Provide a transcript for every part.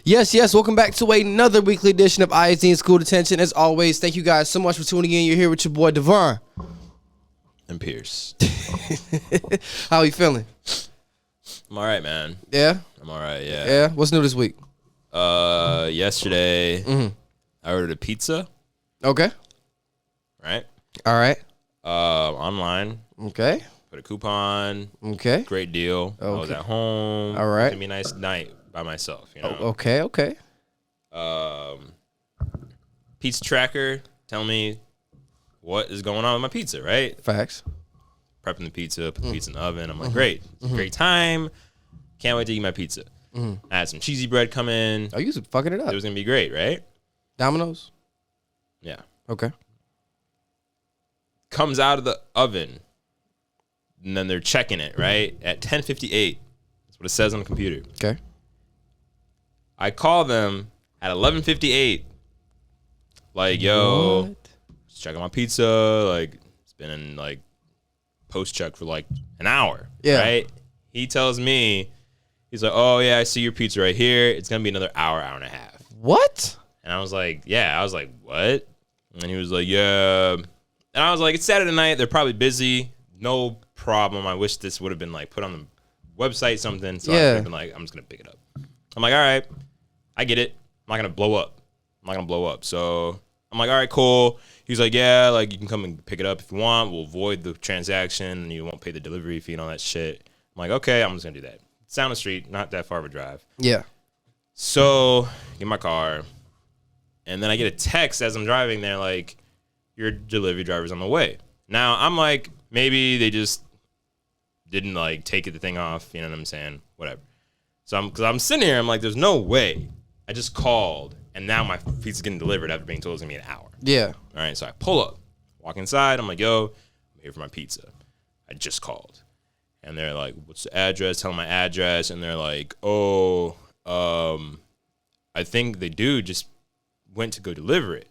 Yes. Welcome back to another weekly edition of ISD in School Detention. As always, thank you guys so much for tuning in. You're here with your boy Devonn and Pierce. How are you feeling? I'm all right, man. Yeah? I'm all right, yeah. Yeah? What's new this week? Yesterday, I ordered a pizza. Okay. Right? All right. Online. Okay. Put a coupon. Okay. Great deal. Okay. I was at home. All right. It's gonna be a nice night by myself, you know? Okay. Pizza tracker, tell me what is going on with my pizza, right? Facts. Prepping the pizza, put the pizza in the oven. I'm like, great. It's a great time. Can't wait to eat my pizza. I had some cheesy bread come in. Oh, you was fucking it up. It was going to be great, right? Domino's? Yeah. Okay. Comes out of the oven, and then they're checking it, right? At 10:58. That's what it says on the computer. Okay. I call them at 11:58. Like, yo, just checking my pizza. Like, it's been in, like, post-check for, like, an hour. Yeah. Right? He tells me, he's like, oh, yeah, I see your pizza right here. It's going to be another hour and a half. What? And I was like, yeah. I was like, what? And he was like, yeah. And I was like, it's Saturday night. They're probably busy. No problem. I wish this would have been, like, put on the website something. So I would have been like, I'm just going to pick it up. I'm like, all right. I get it. I'm not going to blow up. So I'm like, all right, cool. He's like, yeah, like, you can come and pick it up if you want. We'll void the transaction, and you won't pay the delivery fee and all that shit. I'm like, okay, I'm just going to do that. It's down the street, not that far of a drive. Yeah. So get my car, and then I get a text as I'm driving there, like, your delivery driver's on the way. Now, I'm like, maybe they just didn't, like, take the thing off. You know what I'm saying? Whatever. So because I'm sitting here, I'm like, there's no way. I just called, and now my pizza's getting delivered after being told it's going to be an hour. Yeah. All right, so I pull up, walk inside. I'm like, yo, I'm here for my pizza. I just called. And they're like, what's the address? Tell them my address. And they're like, I think the dude just went to go deliver it.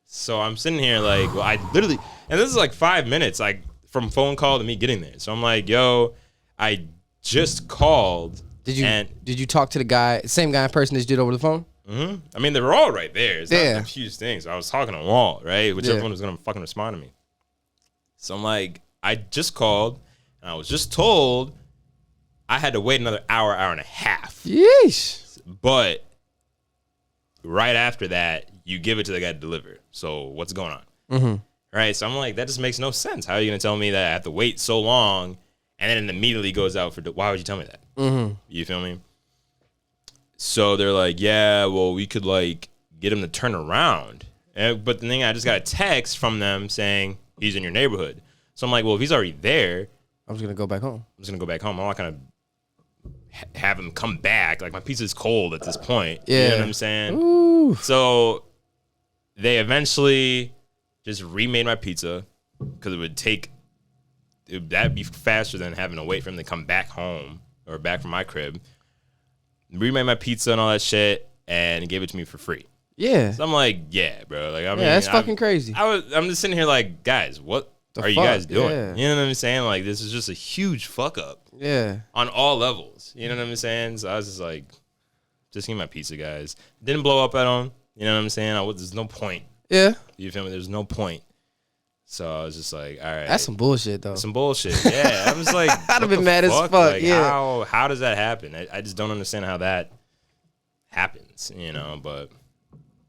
So I'm sitting here like, well, I literally, and this is like 5 minutes, like, from phone call to me getting there. So I'm like, yo, I just called. Did you talk to the guy, same guy in person that you did over the phone? Mm-hmm. I mean, they were all right there. It's not a huge thing. So I was talking to them all, right? Whichever one was going to fucking respond to me. So I'm like, I just called, and I was just told I had to wait another hour and a half. Yeesh. But right after that, you give it to the guy to deliver. So what's going on? Mm-hmm. Right? So I'm like, that just makes no sense. How are you going to tell me that I have to wait so long, and then it immediately goes out for, why would you tell me that? Mm-hmm. You feel me? So they're like, yeah, well, we could, like, get him to turn around. But the thing, I just got a text from them saying he's in your neighborhood. So I'm like, well, if he's already there, I'm just going to go back home. I'm not going to have him come back. Like, my pizza's cold at this point. Yeah. You know what I'm saying? Ooh. So they eventually just remade my pizza because that'd be faster than having to wait for him to come back home or back from my crib. Remade my pizza and all that shit and gave it to me for free. Yeah. So I'm like, yeah, bro. Like, I mean, that's fucking crazy. I'm just sitting here like, guys, what are you guys doing? Yeah. You know what I'm saying? Like, this is just a huge fuck up. Yeah. On all levels. You know what I'm saying? So I was just like, just give me my pizza, guys. Didn't blow up at them. You know what I'm saying? There's no point. Yeah. You feel me? There's no point. So I was just like, all right. That's some bullshit, though. Some bullshit. Yeah. I was like, I'd have been mad as fuck. Like, yeah. How does that happen? I just don't understand how that happens, you know, but.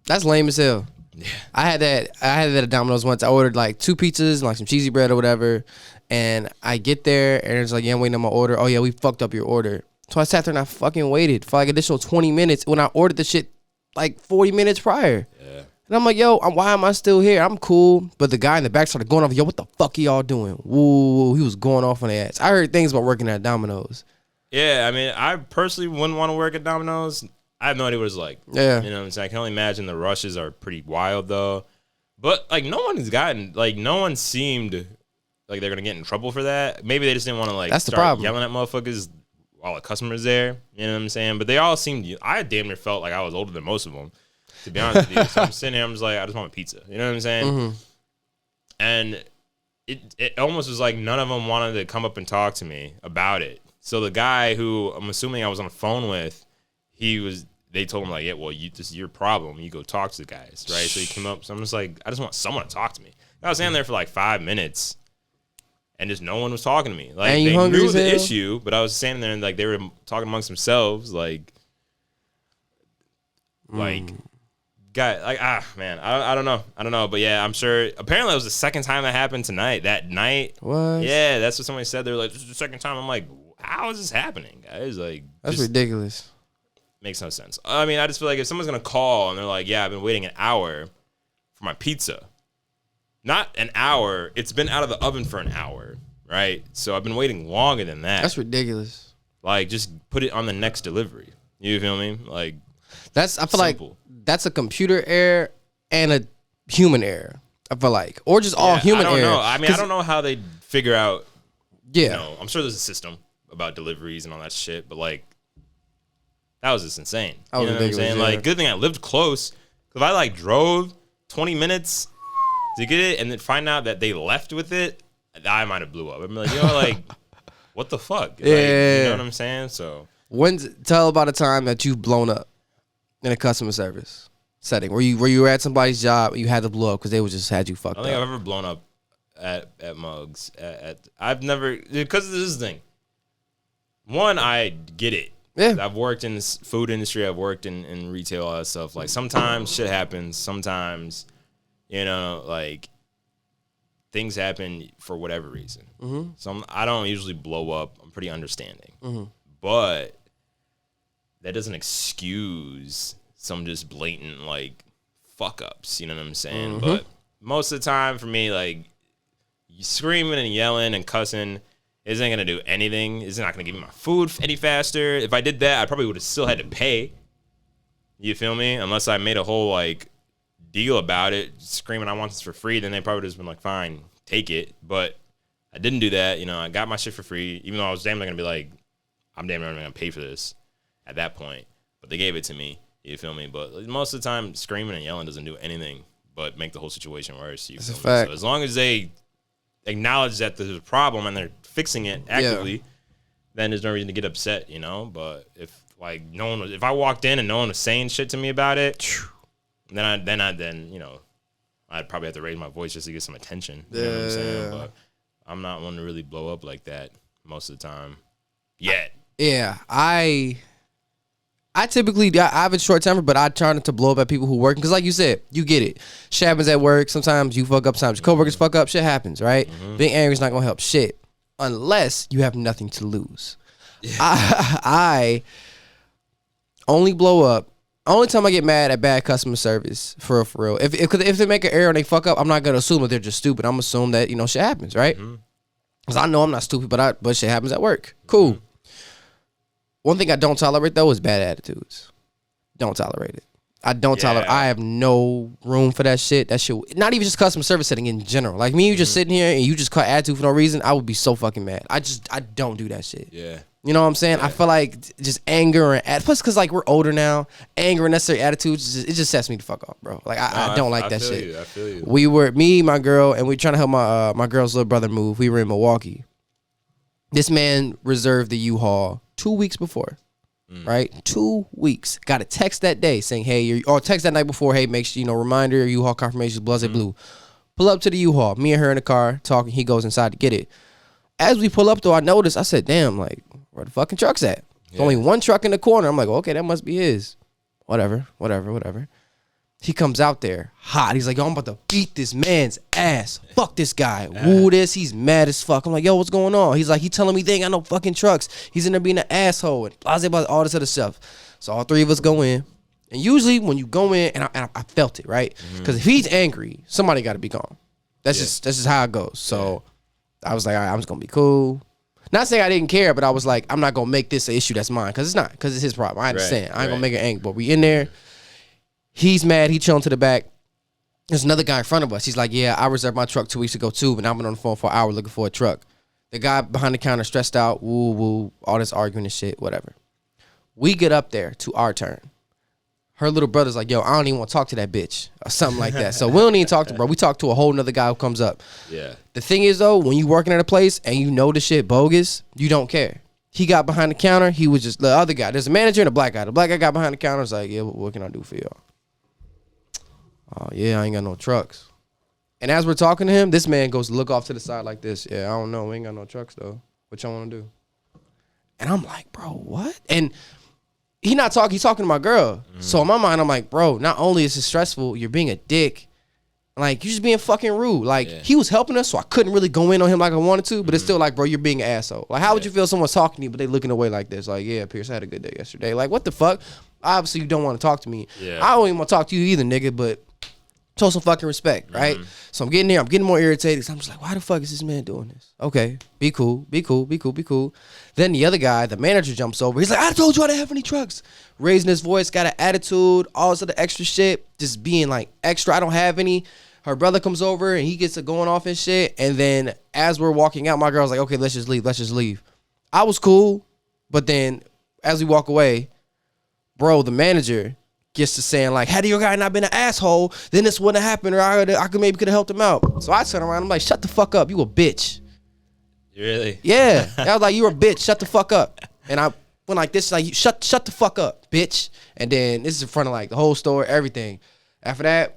That's lame as hell. Yeah. I had that at Domino's once. I ordered like 2 pizzas and like some cheesy bread or whatever. And I get there and it's like, yeah, I'm waiting on my order. Oh, yeah, we fucked up your order. So I sat there and I fucking waited for like additional 20 minutes when I ordered the shit like 40 minutes prior. Yeah. And I'm like, yo, why am I still here? I'm cool. But the guy in the back started going off, yo, what the fuck are y'all doing? Woo, he was going off on their ass. I heard things about working at Domino's. Yeah, I mean, I personally wouldn't want to work at Domino's. I have no idea what it's like. Yeah. You know what I'm saying? I can only imagine the rushes are pretty wild, though. But, like, no one seemed like they're going to get in trouble for that. Maybe they just didn't want to, like, That's the start problem. yelling at motherfuckers while the customer's there. You know what I'm saying? But they all seemed, I damn near felt like I was older than most of them, to be honest with you. So I'm sitting here, I'm just like, I just want a pizza. You know what I'm saying? Mm-hmm. And it almost was like none of them wanted to come up and talk to me about it. So the guy who I'm assuming I was on the phone with, he was they told him like, yeah, well, this is your problem. You go talk to the guys, right? So he came up. So I'm just like, I just want someone to talk to me. I was standing there for like 5 minutes, and just no one was talking to me. Like they knew the issue, but I was standing there and like they were talking amongst themselves, like, got like man, I don't know, but yeah, I'm sure. Apparently, it was the second time that happened tonight. That night, what? Yeah, that's what somebody said. They were like, this is the second time. I'm like, how is this happening, guys? Like, that's ridiculous. Makes no sense. I mean, I just feel like if someone's gonna call and they're like, yeah, I've been waiting an hour for my pizza. Not an hour. It's been out of the oven for an hour, right? So I've been waiting longer than that. That's ridiculous. Like, just put it on the next delivery. You feel me? Like, I feel like that's a computer error and a human error. I feel like, or just all human error. I don't know. I mean, I don't know how they figure out. Yeah, you know, I'm sure there's a system about deliveries and all that shit, but like, that was just insane. You know what I'm saying? Yeah. Like, good thing I lived close. If I like drove 20 minutes to get it and then find out that they left with it, I might have blew up. I'm like, like, what the fuck? Like, you know what I'm saying? So tell about a time that you've blown up in a customer service setting where you were at somebody's job and you had to blow up because they just had you fucked up. I don't think I've ever blown up at Mugs. I've never, because this is the thing. One, I get it. Yeah. I've worked in this food industry. I've worked in retail, all that stuff. Like, sometimes shit happens. Sometimes, like, things happen for whatever reason. Mm-hmm. So I don't usually blow up. I'm pretty understanding. Mm-hmm. But that doesn't excuse some just blatant, like, fuck-ups. You know what I'm saying? Mm-hmm. But most of the time, for me, like, screaming and yelling and cussing isn't going to do anything. It's not going to give me my food any faster. If I did that, I probably would have still had to pay. You feel me? Unless I made a whole, like, deal about it, screaming I want this for free, then they probably would have just been like, fine, take it. But I didn't do that. I got my shit for free, even though I was damn near going to be like, I'm damn near going to pay for this at that point. But they gave it to me. You feel me? But most of the time, screaming and yelling doesn't do anything but make the whole situation worse. That's a fact. So as long as they acknowledge that there's a problem and they're fixing it actively, then there's no reason to get upset, But if like if I walked in and no one was saying shit to me about it, then I'd probably have to raise my voice just to get some attention. You know what I'm saying? But I'm not one to really blow up like that most of the time. Yet. Yeah, I typically, I have a short temper, but I try not to blow up at people who work. Because like you said, you get it. Shit happens at work. Sometimes you fuck up. Sometimes your coworkers fuck up. Shit happens, right? Mm-hmm. Being angry is not going to help shit. Unless you have nothing to lose. Yeah. I only blow up. Only time I get mad at bad customer service, for real. If they make an error and they fuck up, I'm not going to assume that they're just stupid. I'm assuming that, shit happens, right? Because I know I'm not stupid, but shit happens at work. Cool. Mm-hmm. One thing I don't tolerate, though, is bad attitudes. Don't tolerate it. I don't tolerate. I have no room for that shit. That shit, not even just customer service setting in general. Like me, you just sitting here and you just cut attitude for no reason. I would be so fucking mad. I don't do that shit. Yeah. You know what I'm saying? Yeah. I feel like just anger and plus because like we're older now, anger and necessary attitudes, it just sets me the fuck off, bro. Like I don't like that shit. I feel you. We were my girl, and we were trying to help my girl's little brother move. We were in Milwaukee. This man reserved the U-Haul 2 weeks before. Right? 2 weeks. Got a text that day saying, hey, or text that night before, hey, make sure, reminder, U-Haul confirmation, blase blue. Pull up to the U-Haul. Me and her in the car talking. He goes inside to get it. As we pull up, though, I noticed, I said, damn, like, where the fucking truck's at? There's only one truck in the corner. I'm like, okay, that must be his. Whatever. He comes out there hot. He's like, yo, I'm about to beat this man's ass. Fuck this guy. Woo this. He's mad as fuck. I'm like, yo, what's going on? He's like, he telling me they ain't got no fucking trucks. He's in there being an asshole and blah, blah, all this other stuff. So all three of us go in. And usually when you go in, and I felt it, right? Because if he's angry, somebody got to be gone. That's just how it goes. So I was like, all right, I'm just going to be cool. Not saying I didn't care, but I was like, I'm not going to make this an issue that's mine. Because it's not. Because it's his problem. I understand. I ain't going to make it angry. But we in there. He's mad. He chilling to the back. There's another guy in front of us. He's like, yeah, I reserved my truck 2 weeks ago too, but I've been on the phone for an hour looking for a truck. The guy behind the counter stressed out, woo, all this arguing and shit, whatever. We get up there to our turn. Her little brother's like, yo, I don't even want to talk to that bitch or something like that. So we don't even talk to bro. We talk to a whole nother guy who comes up. Yeah. The thing is, though, when you working at a place and you know the shit bogus, you don't care. He got behind the counter. He was just the other guy. There's a manager and a black guy. The black guy got behind the counter. Was like, yeah, what can I do for y'all? Oh yeah, I ain't got no trucks. And as we're talking to him, this man goes to look off to the side like this. Yeah, I don't know. We ain't got no trucks though. What y'all want to do? And I'm like, bro, what? And he's talking to my girl. So in my mind, I'm like, bro, not only is it stressful, you're being a dick. Like, you're just being fucking rude. Like, he was helping us, so I couldn't really go in on him like I wanted to, but it's still like, bro, you're being an asshole. Like, how would you feel someone's talking to you, but they looking away like this? Like, yeah, Pierce, I had a good day yesterday. Like, what the fuck? Obviously, you don't want to talk to me. Yeah. I don't even want to talk to you either, nigga, but show some fucking respect, right? So I'm getting there. I'm getting more irritated. So I'm just like, why the fuck is this man doing this? Okay, be cool, be cool, be cool, be cool. Then the other guy, the manager, jumps over. He's like, I told you I didn't have any trucks. Raising his voice, got an attitude, all this other extra shit, just being like extra. I don't have any. Her brother comes over and he gets to going off and shit. And then as we're walking out, my girl's like, okay, let's just leave. Let's just leave. I was cool. But then as we walk away, bro, the manager gets to saying like, had your guy not been an asshole, then this wouldn't have happened, or I could maybe could have helped him out. So I turn around, I'm like, shut the fuck up. You a bitch. Really? Yeah. I was like, you're a bitch. Shut the fuck up. And I went like this, like, shut the fuck up, bitch. And then this is in front of like the whole store, everything. After that,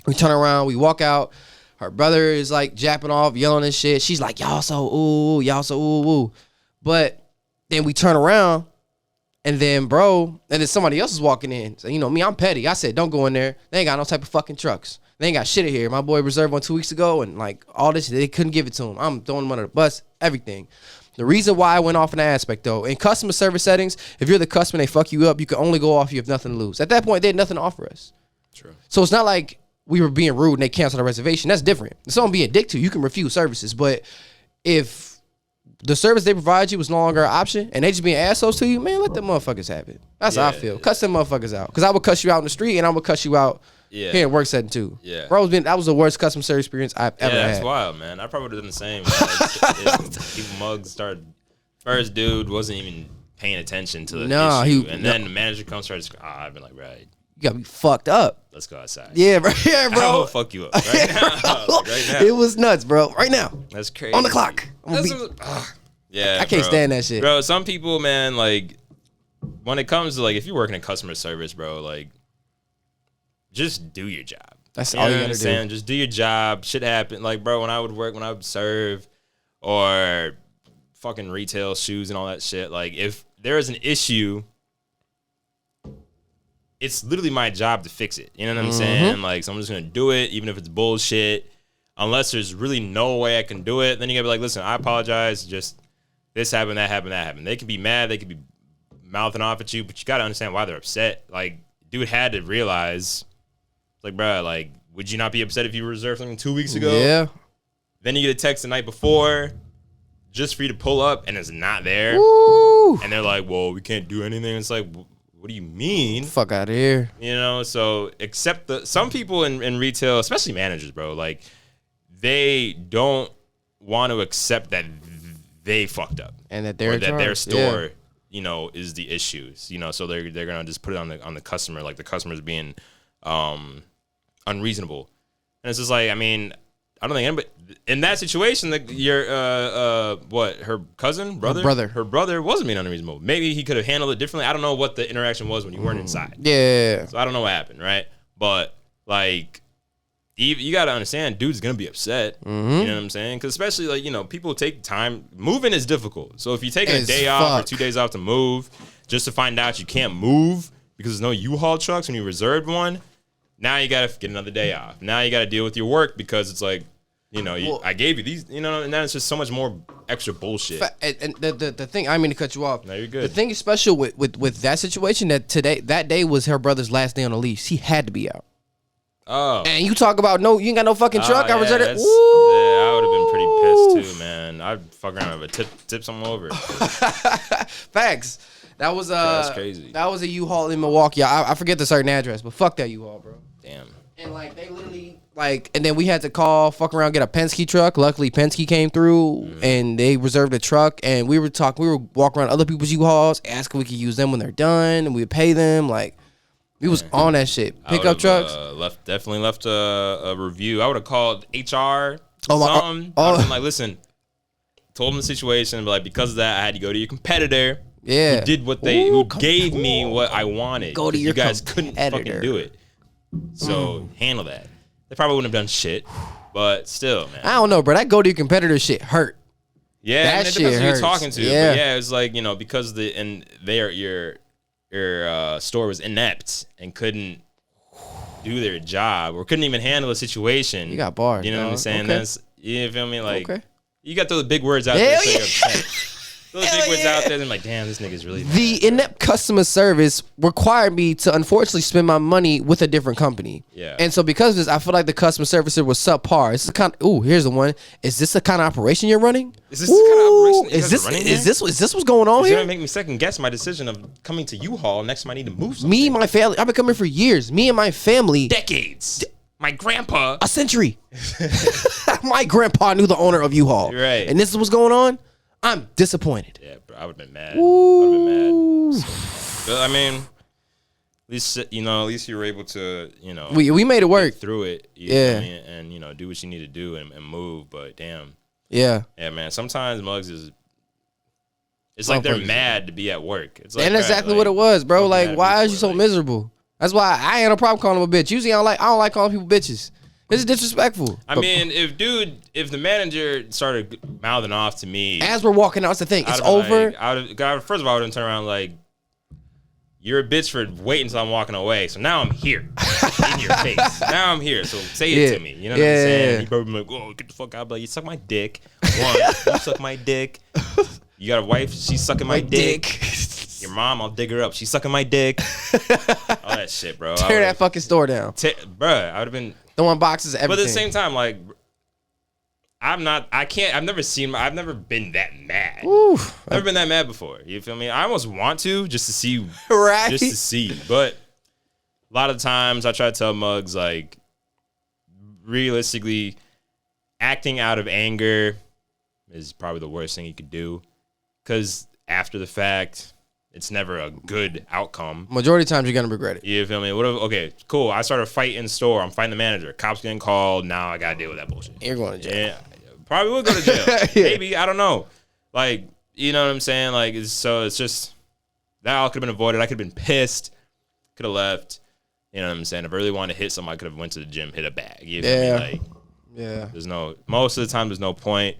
we turn around, we walk out. Her brother is like japping off, yelling and shit. She's like, y'all so ooh. But then we turn around, and then then somebody else is walking in. So, you know me, I'm petty. I said, don't go in there. They ain't got no type of fucking trucks. They ain't got shit in here. My boy reserved one 2 weeks ago, and like all this, they couldn't give it to him. I'm throwing him under the bus, everything. The reason why I went off in that aspect, though, in customer service settings, if you're the customer and they fuck you up, you can only go off, you have nothing to lose. At that point, they had nothing to offer us. True. So it's not like we were being rude and they canceled our reservation. That's different. If someone being a dick to you, you can refuse services. But if the service they provide you was no longer an option and they just being assholes to you, man, let them motherfuckers have it. That's how I feel. Cuss them motherfuckers out. Because I would cuss you out in the street and I would cuss you out here in work setting too. Yeah. Bro, that was the worst customer service experience I've ever had. Yeah, that's wild, man. I probably would have done the same. Like, people mugs started. First dude wasn't even paying attention to the issue. And then the manager comes, starts, I've been like, right. You got me fucked up. Let's go outside. Yeah, bro. Yeah, bro. I will fuck you up right now. Like, right now. It was nuts, bro. Right now. That's crazy. On the clock. Yeah, I can't stand that shit. Bro, some people, man, like, when it comes to, like, if you work in customer service, bro, like, just do your job. That's all you gotta do. Just do your job. Shit happen. Like, bro, when I would serve or fucking retail shoes and all that shit, like, if there is an issue, it's literally my job to fix it. You know what I'm saying? Like, so I'm just going to do it, even if it's bullshit. Unless there's really no way I can do it, then you got to be like, listen, I apologize. Just this happened, that happened, that happened. They can be mad. They could be mouthing off at you, but you got to understand why they're upset. Like, dude had to realize, like, bro, like, would you not be upset if you reserved something 2 weeks ago? Yeah. Then you get a text the night before just for you to pull up, and it's not there. Woo. And they're like, well, we can't do anything. It's like, what do you mean? Fuck out of here. You know, so some people in retail, especially managers, bro, like, they don't want to accept that they fucked up. And that their store, you know, is the issues. You know, so they're gonna just put it on the customer, like the customer's being unreasonable. And it's just like, I mean, I don't think anybody in that situation, like your her brother wasn't being unreasonable. Maybe he could have handled it differently. I don't know what the interaction was when you weren't inside. Yeah. So I don't know what happened, right? But like, you got to understand, dude's gonna be upset. You know what I'm saying? Because especially, like, you know, people take time. Moving is difficult. So if you take a day off or 2 days off to move, just to find out you can't move because there's no U-Haul trucks when you reserved one, now you got to get another day off. Now you got to deal with your work because it's like, you know, I gave you these, you know, and then it's just so much more extra bullshit. And the thing, I mean to cut you off. No, you're good. The thing is special with that situation that day was her brother's last day on the lease. He had to be out. Oh. And you talk about you ain't got no fucking truck. Yeah, I reserved it. Yeah, I would have been pretty pissed too, man. I'd fuck around with a tip something over. Facts. That was that's crazy. That was a U-Haul in Milwaukee. I forget the certain address, but fuck that U-Haul, bro. Damn. And like they literally and then we had to fuck around, get a Penske truck. Luckily Penske came through and they reserved a truck, and we were walking around other people's U-Hauls, asking if we could use them when they're done, and we'd pay them. Like, we was on that shit. Pickup trucks. Definitely left a review. I would have called HR. I'm like, listen, told them the situation, but like because of that, I had to go to your competitor. Yeah. Who did what who gave me what I wanted. Go to your You guys couldn't fucking do it. So handle that. They probably wouldn't have done shit, but still, man. I don't know, bro. That go to your competitor shit hurt. Yeah, that and it shit depends who hurts. you're talking to. Yeah. But yeah, it's like, you know, because your store was inept and couldn't do their job or couldn't even handle a situation. You got bars. You know what I'm saying? Okay. That's, you feel me? Like, Okay. you got to throw the big words out there. Hell So yeah. you're upset. Throw the big words out there, and I'm like, damn, this nigga's really bad. The inept customer service required me to unfortunately spend my money with a different company. Yeah. And so because of this, I feel like the customer service was subpar. It's the kind here's the one. Is this the kind of operation you're running? Is this the kind of operation you guys are running is here? this what's going on It's here? gonna make me second guess my decision of coming to U-Haul next time I need to move something. Me and my family, I've been coming for years. Me and my family, Decades. My grandpa. a century. My grandpa knew the owner of U-Haul. Right. And this is what's going on. I'm disappointed. Yeah, bro, I would have been mad. I would have been mad. But I mean, at least you were able to, We made it work. get through it. Yeah. And do what you need to do and move. But damn, Yeah. yeah, man. Sometimes mugs it's like they're mad to be at work. It's like, And that's bro, exactly like, what it was, bro. fuck Like, mad at why me is you for, so like- miserable? That's why I ain't no problem calling them a bitch. Usually I don't like calling people bitches. It's disrespectful. I mean, if the manager started mouthing off to me As we're walking out, it's the thing. It's I'd have been over. like, first of all, I would have turned around like, you're a bitch for waiting until I'm walking away. So now I'm here in your face. Now I'm here. So say it to me. You know what I'm saying? Yeah. You probably be like, oh, get the fuck out. But you suck my dick. One, you suck my dick. You got a wife, she's sucking my dick. Your mom, I'll dig her up. She's sucking my dick. All that shit, bro. Tear that fucking store down. Bruh, I would have been. Throwing boxes, everything. But at the same time, like, I've never been that mad. Oof. Never been that mad before. You feel me? I almost want to just to see, Right. just to see. But a lot of times I try to tell mugs, like, realistically, acting out of anger is probably the worst thing you could do. Because after the fact, it's never a good outcome. Majority of times you're gonna regret it. You feel me? Okay, cool. I started a fight in store. I'm fighting the manager. Cops getting called. Now I gotta deal with that bullshit. You're going to jail. Yeah, probably will go to jail. Yeah. Maybe, I don't know. Like, you know what I'm saying? Like, it's just that all could have been avoided. I could have been pissed. Could have left. You know what I'm saying? If I really wanted to hit something, I could have went to the gym, hit a bag. You feel me? Like, Yeah. most of the time there's no point.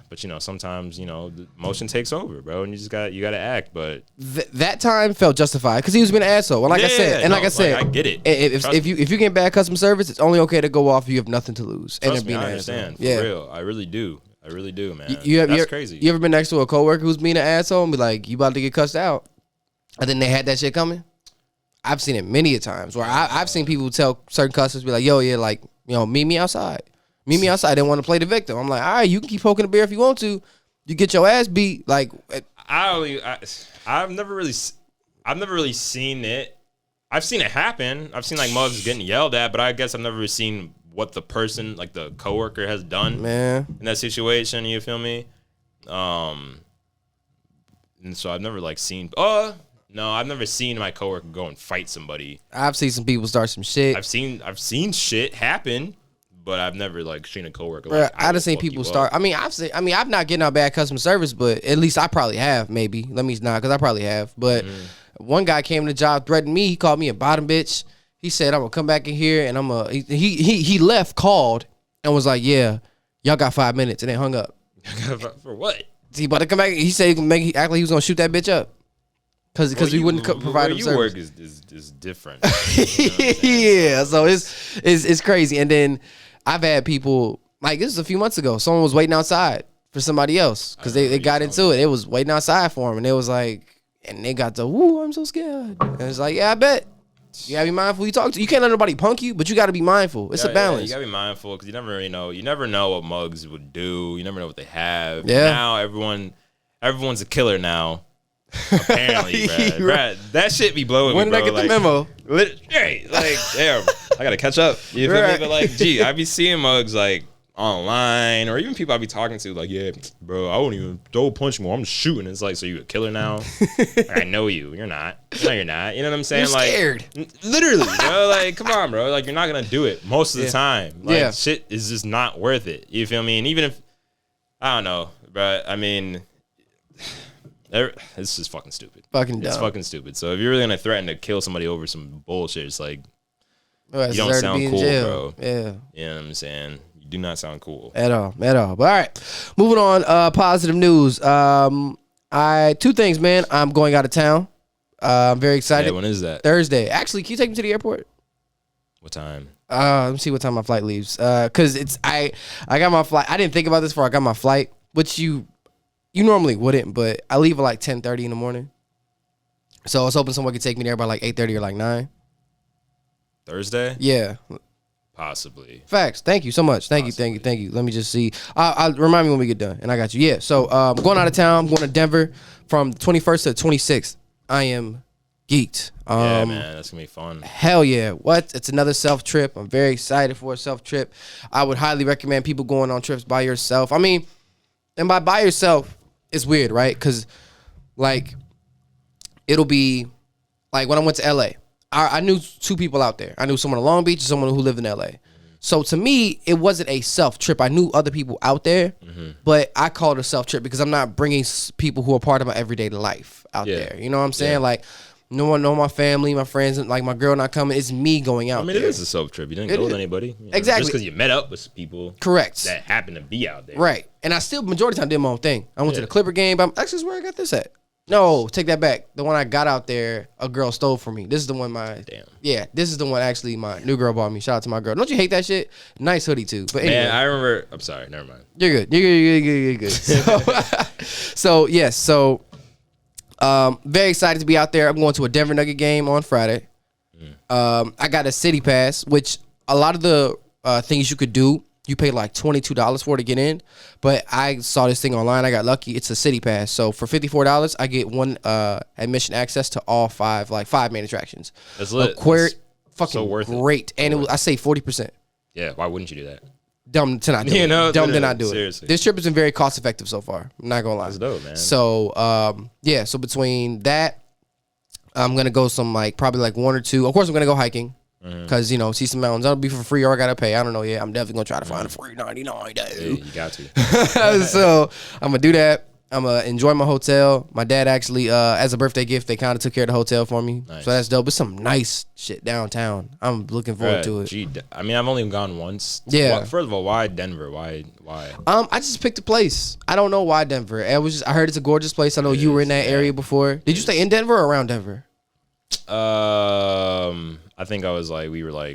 But sometimes the emotion takes over, bro, and you gotta act. But That time felt justified because he was being an asshole. And like I said, I get it. If you get bad customer service, it's only okay to go off. You have nothing to lose. Trust And me, being I an understand. asshole. For real, I really do, man. That's crazy. You ever been next to a coworker who's being an asshole and be like, "You about to get cussed out," and then they had that shit coming? I've seen it many a times where I've seen people tell certain customers, be like, "Yo, yeah, like meet me outside." Meet me outside. I didn't want to play the victim. I'm like, all right, you can keep poking the bear if you want to. You get your ass beat. Like, I've never really seen it. I've seen it happen. I've seen like mugs getting yelled at, but I guess I've never seen what the person, like the coworker, has done in that situation. You feel me? And so I've never seen. No, I've never seen my coworker go and fight somebody. I've seen some people start some shit. I've seen shit happen. But I've never seen a coworker. I've just seen people start. I'm not getting out bad customer service, but at least I probably have. Maybe let me not, because I probably have. But one guy came to the job, threatened me. He called me a bottom bitch. He said, "I'm gonna come back in here," and he left, called, and was like, "Yeah, y'all got 5 minutes," and then hung up. For what? He about to come back. He said he act like he was gonna shoot that bitch up. Because we wouldn't provide him service. Work is different. Yeah, so it's crazy. And then I've had people, like, this was a few months ago, someone was waiting outside for somebody else because they got into it. It was waiting outside for him, and it was like, and they got to, "Ooh, I'm so scared." And it's like, yeah, I bet. You gotta be mindful. You can't let nobody punk you, but you gotta be mindful. It's a balance. You gotta be mindful because you never really know. You never know what mugs would do. You never know what they have. Yeah. Now everyone's a killer now. Apparently, Brad, that shit be blowing When me, did bro. I get the memo? Right, damn, I gotta catch up. You feel me? But gee, I be seeing mugs online, or even people I be talking to, like, yeah, bro, I won't even throw punch more. I'm just shooting. It's like, so you a killer now? I know you. You're not. No, you're not. You know what I'm saying? You're scared. Literally, bro. Come on, bro. You're not gonna do it most of the time. Shit is just not worth it. You feel me? And even if I don't know, but I mean, it's just fucking stupid. Fucking dumb. It's fucking stupid. So if you're really gonna threaten to kill somebody over some bullshit, it's like Oh, you don't sound cool, bro. Yeah. You know what I'm saying? You do not sound cool At all. But all right, moving on. Positive news. Two things, man. I'm going out of town. I'm very excited. Yeah, when is that? Thursday. Actually, can you take me to the airport? What time? Let me see what time my flight leaves. Cause I got my flight. I didn't think about this before I got my flight, which you normally wouldn't, but I leave at like 10:30 in the morning. So I was hoping someone could take me there by like 8:30 or like 9. Thursday? Yeah. Possibly. Facts. Thank you so much. Thank you. Let me just see. I'll remind me when we get done, and I got you. Yeah. So I'm going out of town. I'm going to Denver from the 21st to the 26th. I am geeked. Yeah, man, that's gonna be fun. Hell yeah. What? It's another self trip. I'm very excited for a self trip. I would highly recommend people going on trips by yourself. I mean, and by yourself, it's weird, right? Because, like, it'll be, like, when I went to LA, I knew 2 people out there. I knew someone in Long Beach and someone who lived in LA. So to me, it wasn't a self trip. I knew other people out there, but I called it a self trip because I'm not bringing people who are part of my everyday life out there. You know what I'm saying? Yeah. Like, no one know my family, my friends, and like my girl not coming. It's me going out. I mean, there. it is a self trip. You didn't go with anybody. You know, Exactly. Just because you met up with people. Correct. That happen to be out there. Right. And I still, majority of the time, did my own thing. I went to the Clipper game. But actually, this is where I got this at. No, take that back. The one I got out there, a girl stole from me. This is the one Yeah, this is the one actually my new girl bought me. Shout out to my girl. Don't you hate that shit? Nice hoodie, too. But anyway. Man, I remember. I'm sorry. Never mind. You're good. You're good. So, yes. So, very excited to be out there. I'm going to a Denver Nugget game on Friday. I got a city pass, which a lot of the things you could do, you pay like $22 for to get in. But I saw this thing online. I got lucky. It's a city pass. So for $54, I get one admission access to all 5 main attractions. That's lit. That's fucking so worth great. It. And I say 40%. Yeah, why wouldn't you do that? Dumb to not do it. Dumb to not do seriously. it. This trip has been very cost effective so far. I'm not gonna lie. That's dope, man. So yeah. So between that, I'm gonna go probably 1 or 2. Of course, I'm gonna go hiking because see some mountains. That'll be for free or I gotta pay. I don't know yet. I'm definitely gonna try to find a free 99 day. Yeah, you got to. So I'm gonna do that. I'm gonna enjoy my hotel. My dad actually, as a birthday gift, they kind of took care of the hotel for me. Nice. So that's dope. It's some nice shit downtown. I'm looking forward to it. Gee, I mean, I've only gone once. Yeah. First of all, why Denver? Why? I just picked a place. I don't know why Denver. I heard it's a gorgeous place. I know you were in that area before. Did you stay in Denver or around Denver? I think I was we were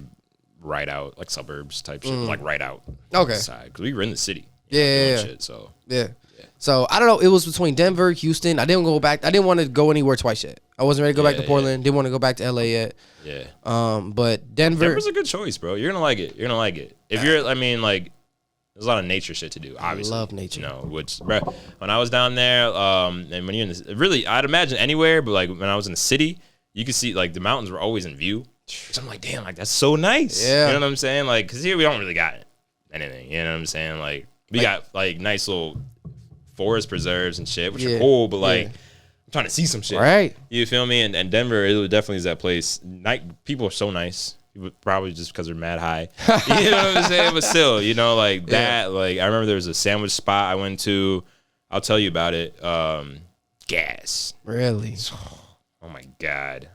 right out, suburbs type shit, right out. Okay. Because we were in the city. Yeah. Shit, so. Yeah. So I don't know. It was between Denver, Houston. I didn't go back. I didn't want to go anywhere twice yet. I wasn't ready to go back to Portland. Didn't want to go back to LA yet. Yeah. But Denver's a good choice, bro. You're gonna like it. If you're, there's a lot of nature shit to do. Obviously, I love nature. Which, bro, when I was down there, and when you're in this, really, I'd imagine anywhere, but when I was in the city, you could see the mountains were always in view. So I'm damn, that's so nice. Yeah. You know what I'm saying? Because here we don't really got anything. You know what I'm saying? We got nice little forest preserves and shit, which are cool, but I'm trying to see some shit. Right. You feel me? And Denver, it definitely is that place. People are so nice. Probably just because they're mad high. You know what I'm saying? But still, that. I remember there was a sandwich spot I went to. I'll tell you about it. Gas. Really? Oh my god.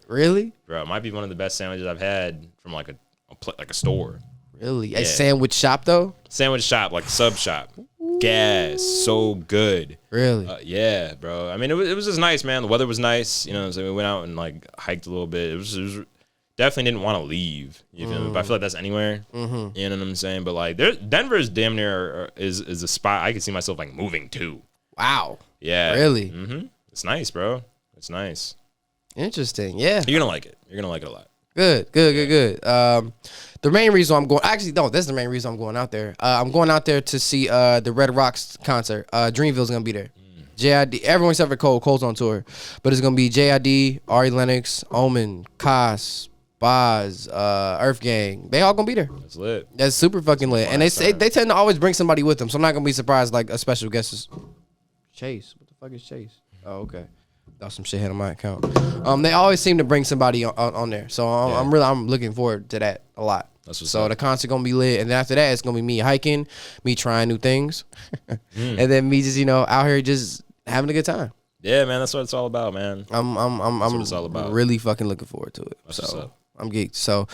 Really? Bro, it might be one of the best sandwiches I've had from a store. Really? Yeah. A sandwich shop though? Sandwich shop, sub shop. Gas, so good. Really? Yeah, bro. I mean, it was just nice, man. The weather was nice. You know, so we went out and hiked a little bit. It was definitely didn't want to leave. You feel me? But I feel like that's anywhere. Mm-hmm. You know what I'm saying? But Denver's damn near is a spot I could see myself moving to. Wow. Yeah. Really? Mm-hmm. It's nice, bro. It's nice. Interesting. Yeah. You're gonna like it. You're gonna like it a lot. Good. The main reason I'm going, actually, no, that's the main reason I'm going out there. I'm going out there to see the Red Rocks concert. Dreamville's going to be there. JID, everyone except for Cole. Cole's on tour. But it's going to be JID, Ari Lennox, Omen, Kos, Boz, Earth Gang. They all going to be there. That's lit. That's super fucking lit. And they tend to always bring somebody with them. So I'm not going to be surprised a special guest is Chase. What the fuck is Chase? Oh, okay. Thought some shit hit on my account. They always seem to bring somebody on there. So I'm looking forward to that a lot. That's what's so up. the concert gonna be lit, and then after that, it's gonna be me hiking, me trying new things, and then me just out here just having a good time. Yeah, man, that's what it's all about, man. I'm what it's all about. really fucking looking forward to it. That's what's up. I'm geeked. So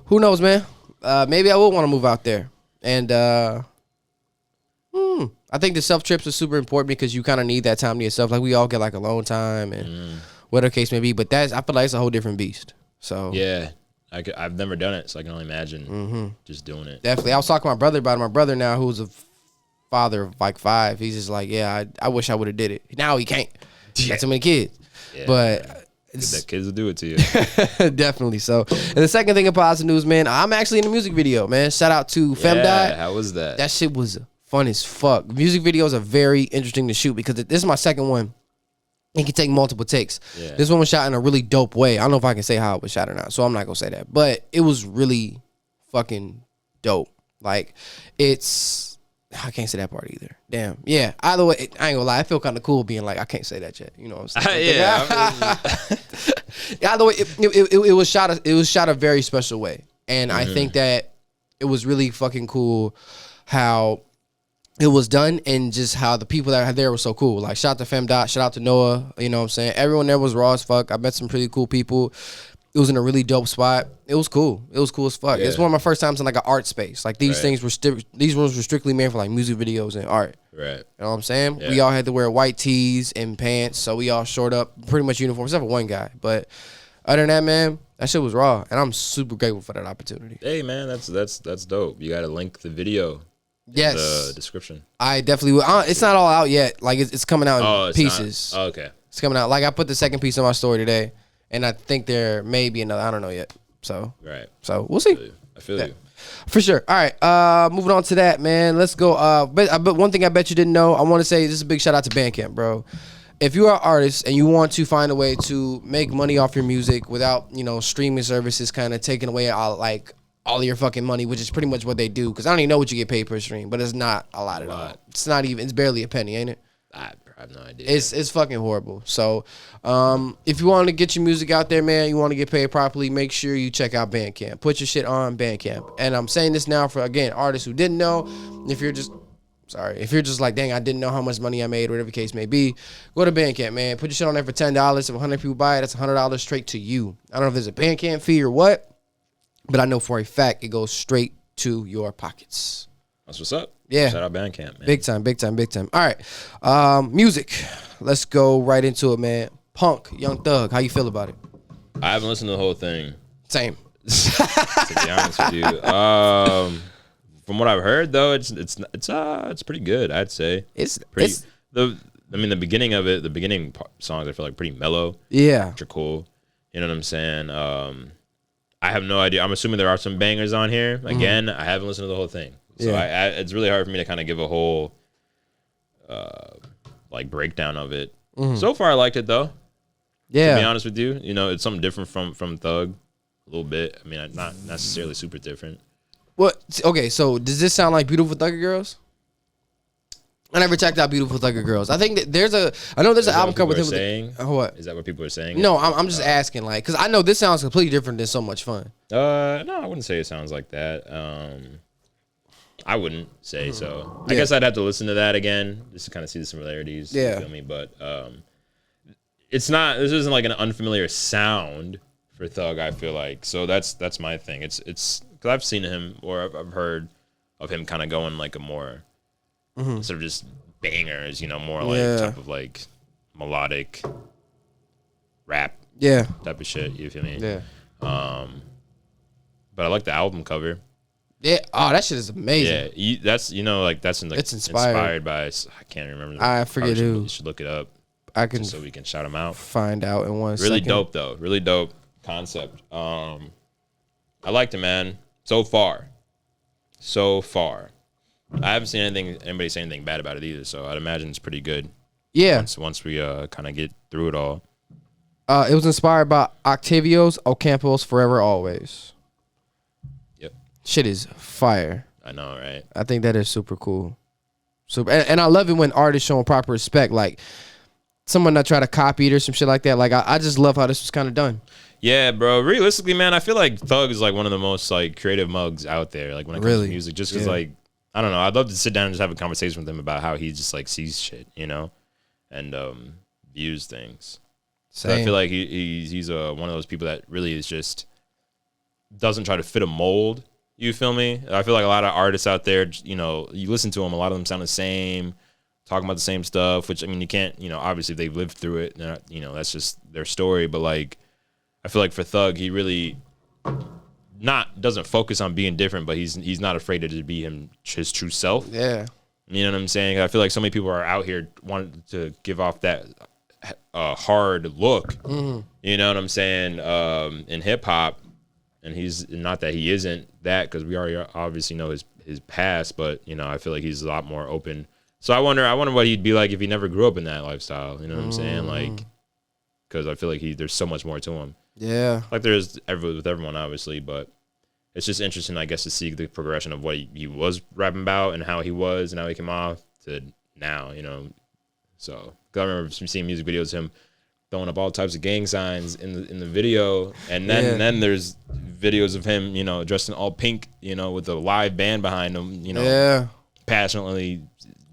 who knows, man? Maybe I will want to move out there, and I think the self trips are super important because you kind of need that time to yourself. Like we all get like alone time and whatever the case may be, but I feel like it's a whole different beast. So yeah. I've never done it, so I can only imagine just doing it. Definitely. I was talking to my brother about it. My brother now, who's a father of like 5, he's just like, yeah, I wish I would have did it. Now he can't. He got too many kids. Yeah, but that kids will do it to you. Definitely. So, and the second thing of positive news, man, I'm actually in a music video, man. Shout out to FemDot. Yeah, how was that? That shit was fun as fuck. Music videos are very interesting to shoot because this is my second one. It can take multiple takes. Yeah. This one was shot in a really dope way. I don't know if I can say how it was shot or not, so I'm not gonna say that. But it was really fucking dope. Like, I can't say that part either. Damn. Yeah. Either way, I ain't gonna lie. I feel kind of cool being like, I can't say that yet. You know what I'm saying? Either way, it was shot. It was shot a very special way, and I think that it was really fucking cool how it was done, and just how the people that were there were so cool. Like, shout out to FemDot, shout out to Noah. You know what I'm saying? Everyone there was raw as fuck. I met some pretty cool people. It was in a really dope spot. It was cool. It was cool as fuck. Yeah. It's one of my first times in like an art space. Like these things were these rooms were strictly made for like music videos and art. Right. You know what I'm saying? Yeah. We all had to wear white tees and pants, so we all short up, pretty much uniform, except for one guy. But other than that, man, that shit was raw, and I'm super grateful for that opportunity. Hey, man, that's dope. You got to link the video. Yes. In the description. I definitely will. It's not all out yet. Like it's coming out in pieces. Oh, okay. It's coming out. Like I put the second piece on my story today, and I think there may be another. I don't know yet. So right. So we'll see. I feel you. For sure. All right. Moving on to that, man. Let's go. But one thing I bet you didn't know. I want to say this is a big shout out to Bandcamp, bro. If you are an artist and you want to find a way to make money off your music without streaming services kind of taking away all of your fucking money, which is pretty much what they do. Because I don't even know what you get paid per stream, but it's not a lot at all. It's not even. It's barely a penny, ain't it? I have no idea. It's fucking horrible. So, if you want to get your music out there, man, you want to get paid properly, make sure you check out Bandcamp. Put your shit on Bandcamp. And I'm saying this now for, again, artists who didn't know. If you're just like, dang, I didn't know how much money I made, whatever the case may be, go to Bandcamp, man. Put your shit on there for $10. If 100 people buy it, that's $100 straight to you. I don't know if there's a Bandcamp fee or what, but I know for a fact it goes straight to your pockets. That's what's up. Yeah. Shout out Bandcamp, man. Big time, big time, big time. All right. Music. Let's go right into it, man. Punk, Young Thug. How you feel about it? I haven't listened to the whole thing. Same. To be honest with you. From what I've heard though, it's pretty good, I'd say. The beginning of it, the beginning songs I feel like pretty mellow. Yeah. Which are cool. You know what I'm saying? I have no idea. I'm assuming there are some bangers on here. Again, I haven't listened to the whole thing. So it's really hard for me to kind of give a whole breakdown of it. So far I liked it though. Yeah. To be honest with you, it's something different from Thug a little bit. I mean, not necessarily super different. What? Okay, so does this sound like Beautiful Thugger Girls? I never checked out Beautiful Thugger Girls. I think that I know there's an album cover with him. What? Is that what people are saying? No, I'm just asking, like, because I know this sounds completely different than So Much Fun. No, I wouldn't say it sounds like that. I wouldn't say so. I guess I'd have to listen to that again just to kind of see the similarities. Yeah. You feel me? But this isn't like an unfamiliar sound for Thug, I feel like. So that's my thing. It's because I've seen him, or I've heard of him kind of going like a more sort of just bangers, more like type of like melodic rap type of shit. You feel me? Yeah. But I like the album cover. Yeah. Oh, that shit is amazing. Yeah. That's it's inspired by, I can't remember. I forget who. You should look it up. I can, just so we can shout them out. Find out in one really second. Dope though. Really dope concept. I liked it, man. So far. I haven't seen anybody say anything bad about it either, so I'd imagine it's pretty good. Yeah. Once we kind of get through it all. It was inspired by Octavio's Ocampo's Forever Always. Yep. Shit is fire. I know, right? I think that is super cool. And I love it when artists show proper respect, like someone not try to copy it or some shit like that. Like I just love how this was kind of done. Yeah, bro. Realistically, man, I feel like Thug is like one of the most like creative mugs out there. Like when it comes to music, just because like I don't know, I'd love to sit down and just have a conversation with him about how he just like sees shit, you know, and views things. So I feel like he's one of those people that really is just doesn't try to fit a mold. You feel me? I feel like a lot of artists out there, you know, you listen to them, a lot of them sound the same, talking about the same stuff. Which I mean, you can't, you know, obviously if they've lived through it, you know, that's just their story. But like, I feel like for Thug, he really doesn't focus on being different, but he's not afraid to just be his true self. Yeah, you know what I'm saying? I feel like so many people are out here wanting to give off that hard look. You know what I'm saying? In hip hop, and he's not that he isn't that, because we already obviously know his past, but you know, I feel like he's a lot more open. So I wonder what he'd be like if he never grew up in that lifestyle. You know what I'm saying? Like, because I feel like there's so much more to him. Yeah, like there is with everyone, obviously, but it's just interesting, I guess, to see the progression of what he was rapping about and how he was and how he came off to now, you know. So, cause I remember seeing music videos of him throwing up all types of gang signs in the video, and then there's videos of him, you know, dressed in all pink, you know, with a live band behind him, you know, passionately,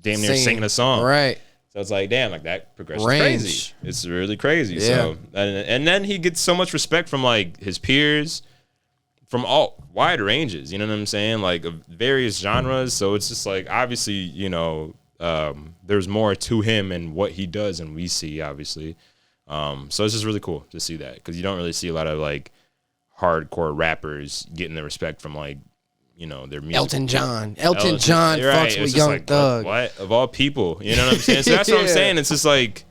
damn near singing a song, right? So it's like, damn, like that progression is crazy. It's really crazy. Yeah. So and then he gets so much respect from like his peers from all wide ranges, you know what I'm saying? Like of various genres. So it's just like, obviously, you know, there's more to him and what he does and we see, obviously. So it's just really cool to see that, because you don't really see a lot of like hardcore rappers getting the respect from like, you know, their music. Elton John fucks with Young like, Thug. What? Of all people, you know what I'm saying? So that's what I'm saying. It's just like,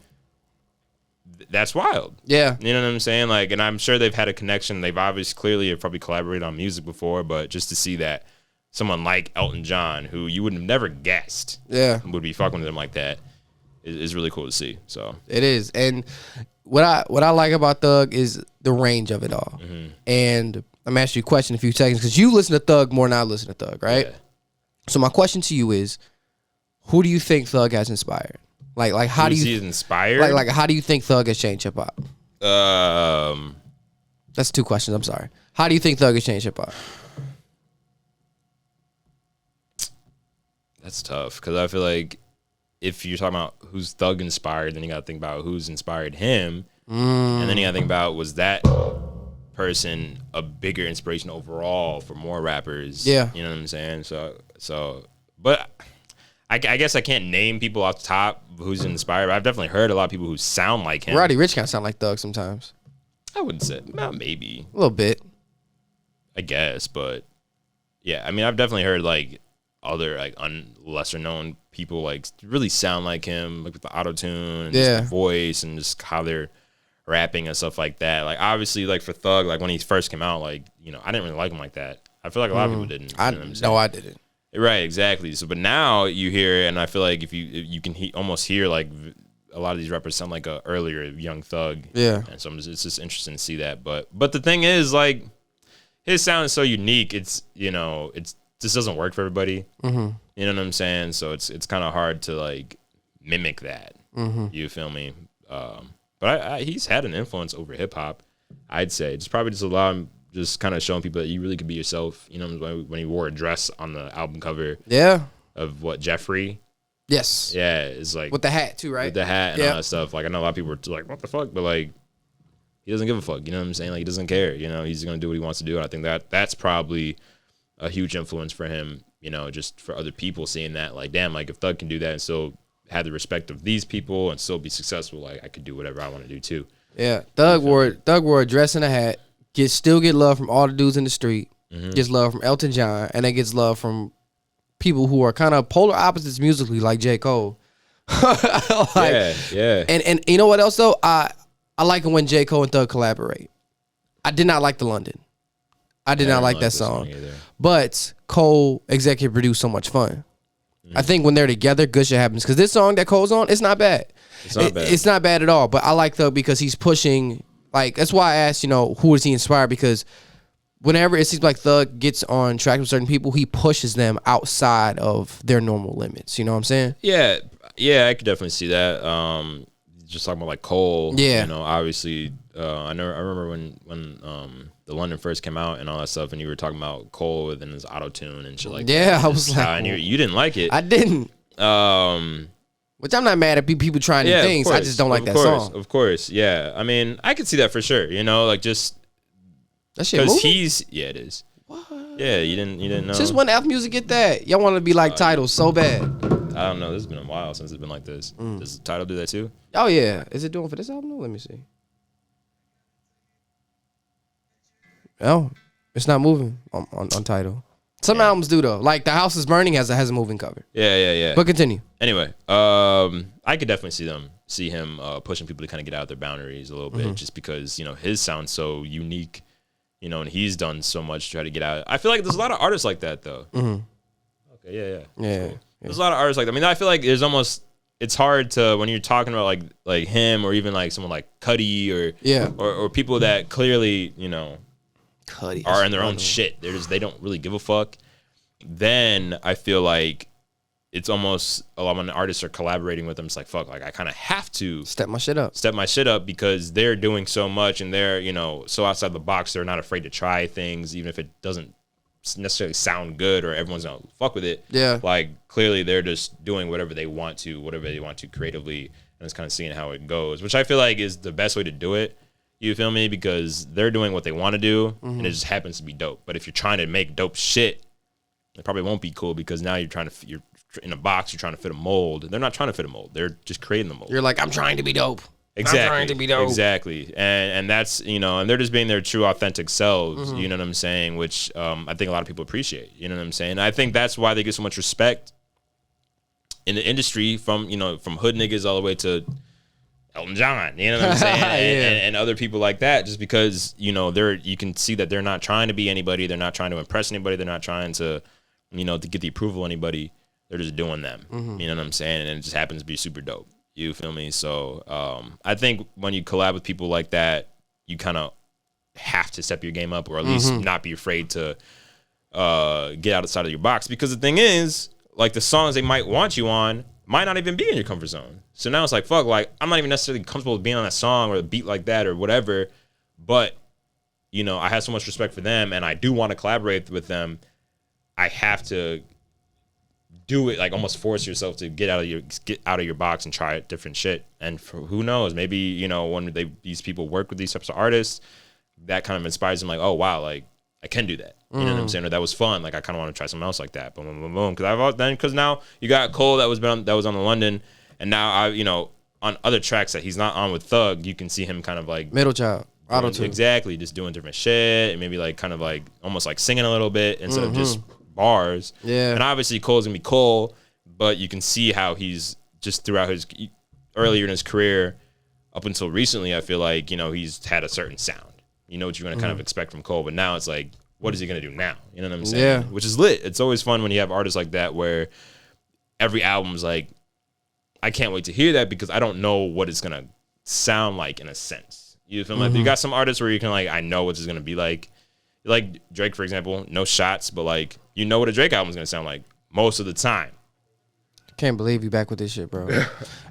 that's wild. Yeah. You know what I'm saying? Like, and I'm sure they've had a connection. They've clearly have probably collaborated on music before, but just to see that someone like Elton John, who you would have never guessed would be fucking with him like that, is really cool to see. So it is. And what I like about Thug is the range of it all. And I'm going to ask you a question in a few seconds, because you listen to Thug more than I listen to Thug, right? Yeah. So my question to you is, who do you think Thug has inspired? Like how do you see inspired? Like how do you think Thug has changed hip hop? That's two questions. I'm sorry. How do you think Thug has changed hip hop? That's tough, because I feel like if you're talking about who's Thug inspired, then you got to think about who's inspired him, and then you got to think about, was that person a bigger inspiration overall for more rappers? Yeah, you know what I'm saying. So, but I guess I can't name people off the top who's inspired. But I've definitely heard a lot of people who sound like him. Roddy Ricch kind of sound like Thug sometimes. I wouldn't say, maybe a little bit, I guess, but yeah, I mean, I've definitely heard like other like lesser known people like really sound like him, like with the auto tune and just the voice and just how they're rapping and stuff like that. Like obviously, like for Thug, like when he first came out, like, you know, I didn't really like him like that. I feel like a lot of people didn't. I didn't. Right, exactly. So, but now you hear, and I feel like if you can almost hear like a lot of these rappers sound like a earlier Young Thug. Yeah. And so it's just interesting to see that. But the thing is, like, his sound is so unique. It's, you know, it's just doesn't work for everybody. You know what I'm saying? So it's kind of hard to like mimic that. You feel me? But he's had an influence over hip hop, I'd say. It's probably just allow him, just kind of showing people that you really could be yourself. You know, when he wore a dress on the album cover. Yeah. Of what, Jeffrey? Yes. Yeah, it's like with the hat too, right? With the hat and all that stuff. Like I know a lot of people are like, "What the fuck?" But like, he doesn't give a fuck. You know what I'm saying? Like he doesn't care. You know, he's gonna do what he wants to do. And I think that's probably a huge influence for him. You know, just for other people seeing that, like, damn, like if Thug can do that and still have the respect of these people and still be successful, like I could do whatever I want to do too. Yeah, Thug wore a dress and a hat. Still get love from all the dudes in the street. Gets love from Elton John, and then gets love from people who are kind of polar opposites musically, like J. Cole. Like, yeah. And you know what else though? I like it when J. Cole and Thug collaborate. I did not like the London. I did not like that song. But Cole executive produced So Much Fun. I think when they're together, good shit happens. Because this song that Cole's on, it's not bad. It's not bad at all. But I like Thug because he's pushing. Like, that's why I asked, you know, who is he inspired? Because whenever it seems like Thug gets on track with certain people, he pushes them outside of their normal limits. You know what I'm saying? Yeah, I could definitely see that. Just talking about like Cole. Yeah. You know, obviously I remember when the London first came out and all that stuff, and you were talking about Cole within his auto tune and shit like that. Yeah, I was like, and you didn't like it. I didn't. Which I'm not mad at people trying new things. I just don't like that song. Of course, yeah. I mean, I could see that for sure. You know, like just that shit. Because it is. What? Yeah, you didn't know. Since when F Music get that? Y'all want to be like Tidal so bad. I don't know. This has been a while since it's been like this. Does Tidal do that too? Oh yeah. Is it doing for this album? Let me see. Oh, it's not moving on Tidal. Some albums do though. Like The House Is Burning has a moving cover. Yeah. But continue. Anyway, I could definitely see him pushing people to kind of get out of their boundaries a little bit, just because, you know, his sound's so unique, you know, and he's done so much to try to get out. I feel like there's a lot of artists like that though. Okay, yeah. Cool. There's a lot of artists like that. I mean, I feel like it's hard to, when you're talking about like him or even like someone like Cudi or people that clearly, you know, Cudi are in their own shit. They don't really give a fuck. Then I feel like it's almost a lot when artists are collaborating with them. It's like, fuck, like I kind of have to step my shit up because they're doing so much and they're, you know, so outside the box. They're not afraid to try things, even if it doesn't necessarily sound good or everyone's gonna fuck with it. Yeah, like clearly they're just doing whatever they want to creatively, and it's kind of seeing how it goes, which I feel like is the best way to do it. You feel me? Because they're doing what they want to do, and it just happens to be dope. But if you're trying to make dope shit, it probably won't be cool because now you're in a box. You're trying to fit a mold. They're not trying to fit a mold. They're just creating the mold. You're like, I'm trying to be dope. Exactly. I'm trying to be dope. Exactly. And that's, you know, and they're just being their true authentic selves. You know what I'm saying? Which I think a lot of people appreciate. You know what I'm saying? And I think that's why they get so much respect in the industry from hood niggas all the way to Elton John, you know what I'm saying, and other people like that, just because, you know, you can see that they're not trying to be anybody, they're not trying to impress anybody, they're not trying to, you know, to get the approval of anybody, they're just doing them, you know what I'm saying, and it just happens to be super dope. You feel me? So I think when you collab with people like that, you kind of have to step your game up, or at least not be afraid to get outside of your box, because the thing is, like, the songs they might want you on might not even be in your comfort zone. So now it's like, fuck, like, I'm not even necessarily comfortable with being on that song or a beat like that or whatever, but, you know, I have so much respect for them and I do want to collaborate with them. I have to do it, like, almost force yourself to get out of your box and try different shit. And who knows, maybe, you know, when these people work with these types of artists, that kind of inspires them, like, oh wow, like, I can do that. You know what I'm saying? Or that was fun. Like, I kind of want to try something else like that. Boom, boom, boom, boom. Because now you got Cole that was on the London, and now you know, on other tracks that he's not on with Thug, you can see him kind of like middle child, auto tune, exactly, just doing different shit, and maybe like kind of like almost like singing a little bit instead of just bars. Yeah. And obviously Cole's gonna be Cole, but you can see how he's just throughout his earlier in his career up until recently. I feel like, you know, he's had a certain sound. You know what you're gonna kind of expect from Cole, but now it's like, what is he gonna do now? You know what I'm saying? Yeah. Which is lit. It's always fun when you have artists like that where every album's like, I can't wait to hear that because I don't know what it's gonna sound like in a sense. You feel me? Like, you got some artists where you can like, I know what it's gonna be like. Like Drake, for example, no shots, but like, you know what a Drake album is gonna sound like most of the time. Can't believe you back with this shit, bro.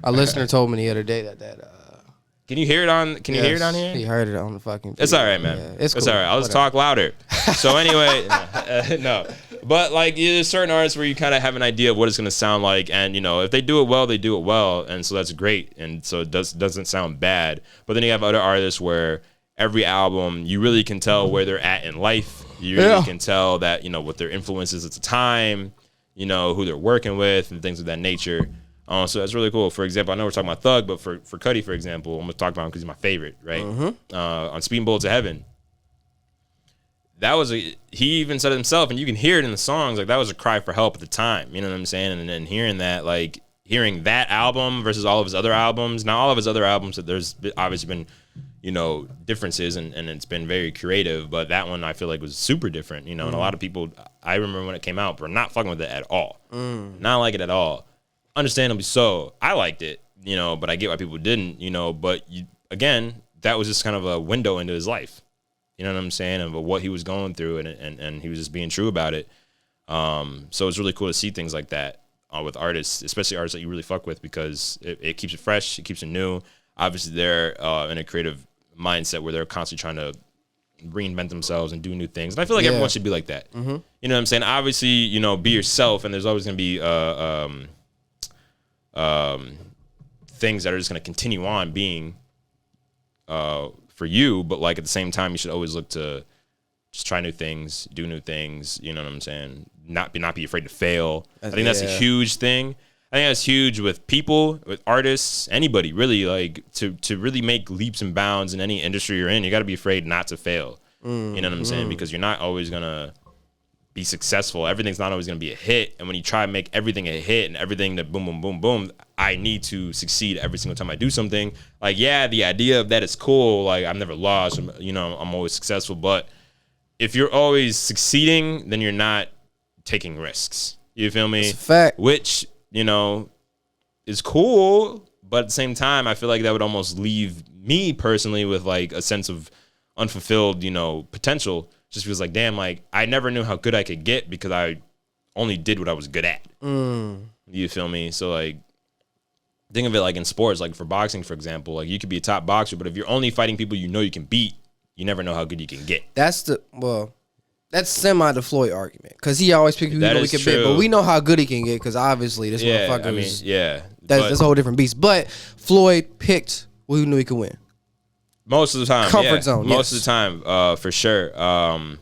A listener told me the other day that Can you hear it on? Can you hear it on here? He heard it on the fucking. It's all right, man. Yeah, it's cool. It's all right. I'll just talk louder. So anyway, no. But like, there's certain artists where you kind of have an idea of what it's gonna sound like, and you know, if they do it well, they do it well, and so that's great, and so it doesn't sound bad. But then you have other artists where every album you really can tell where they're at in life. You really can tell that, you know, what their influences at the time, you know, who they're working with, and things of that nature. So that's really cool. For example, I know we're talking about Thug, but for Cudi, for example, I'm gonna talk about him because he's my favorite, right? On Speeding Bullet to Heaven, he even said it himself, and you can hear it in the songs. Like, that was a cry for help at the time. You know what I'm saying? And then hearing that album versus all of his other albums. Now, all of his other albums, there's obviously been, you know, differences, and it's been very creative. But that one I feel like was super different. You know, and a lot of people, I remember when it came out, were not fucking with it at all. Not like it at all. Understandably so. I liked it, you know, but I get why people didn't, you know. But again, that was just kind of a window into his life, you know what I'm saying, and what he was going through, and he was just being true about it. So it's really cool to see things like that with artists, especially artists that you really fuck with, because it keeps it fresh, it keeps it new. Obviously, they're in a creative mindset where they're constantly trying to reinvent themselves and do new things. And I feel like everyone should be like that. You know what I'm saying? Obviously, you know, be yourself, and there's always going to be things that are just going to continue on being for you. But like at the same time, you should always look to just try new things, do new things. You know what I'm saying? Not be afraid to fail. I think that's a huge thing. I think that's huge with people, with artists, anybody really. Like to really make leaps and bounds in any industry you're in, you got to be afraid not to fail. You know what I'm saying? Because you're not always gonna be successful. Everything's not always gonna be a hit. And when you try to make everything a hit and everything that boom, boom, boom, boom, I need to succeed every single time I do something. Like, yeah, the idea of that is cool. Like, I've never lost. You know, I'm always successful. But if you're always succeeding, then you're not taking risks. You feel me? That's a fact. Which, you know, is cool, but at the same time, I feel like that would almost leave me personally with like a sense of unfulfilled, you know, potential. Just because like, damn, like I never knew how good I could get because I only did what I was good at. You feel me? So like, think of it like in sports, like for boxing, for example, like you could be a top boxer, but if you're only fighting people you know you can beat, you never know how good you can get. That's semi the Floyd argument because he always picks people he can beat, but we know how good he can get because obviously this motherfucker that's a whole different beast. But Floyd picked who he knew he could win. Most of the time, comfort zone. Most of the time, for sure.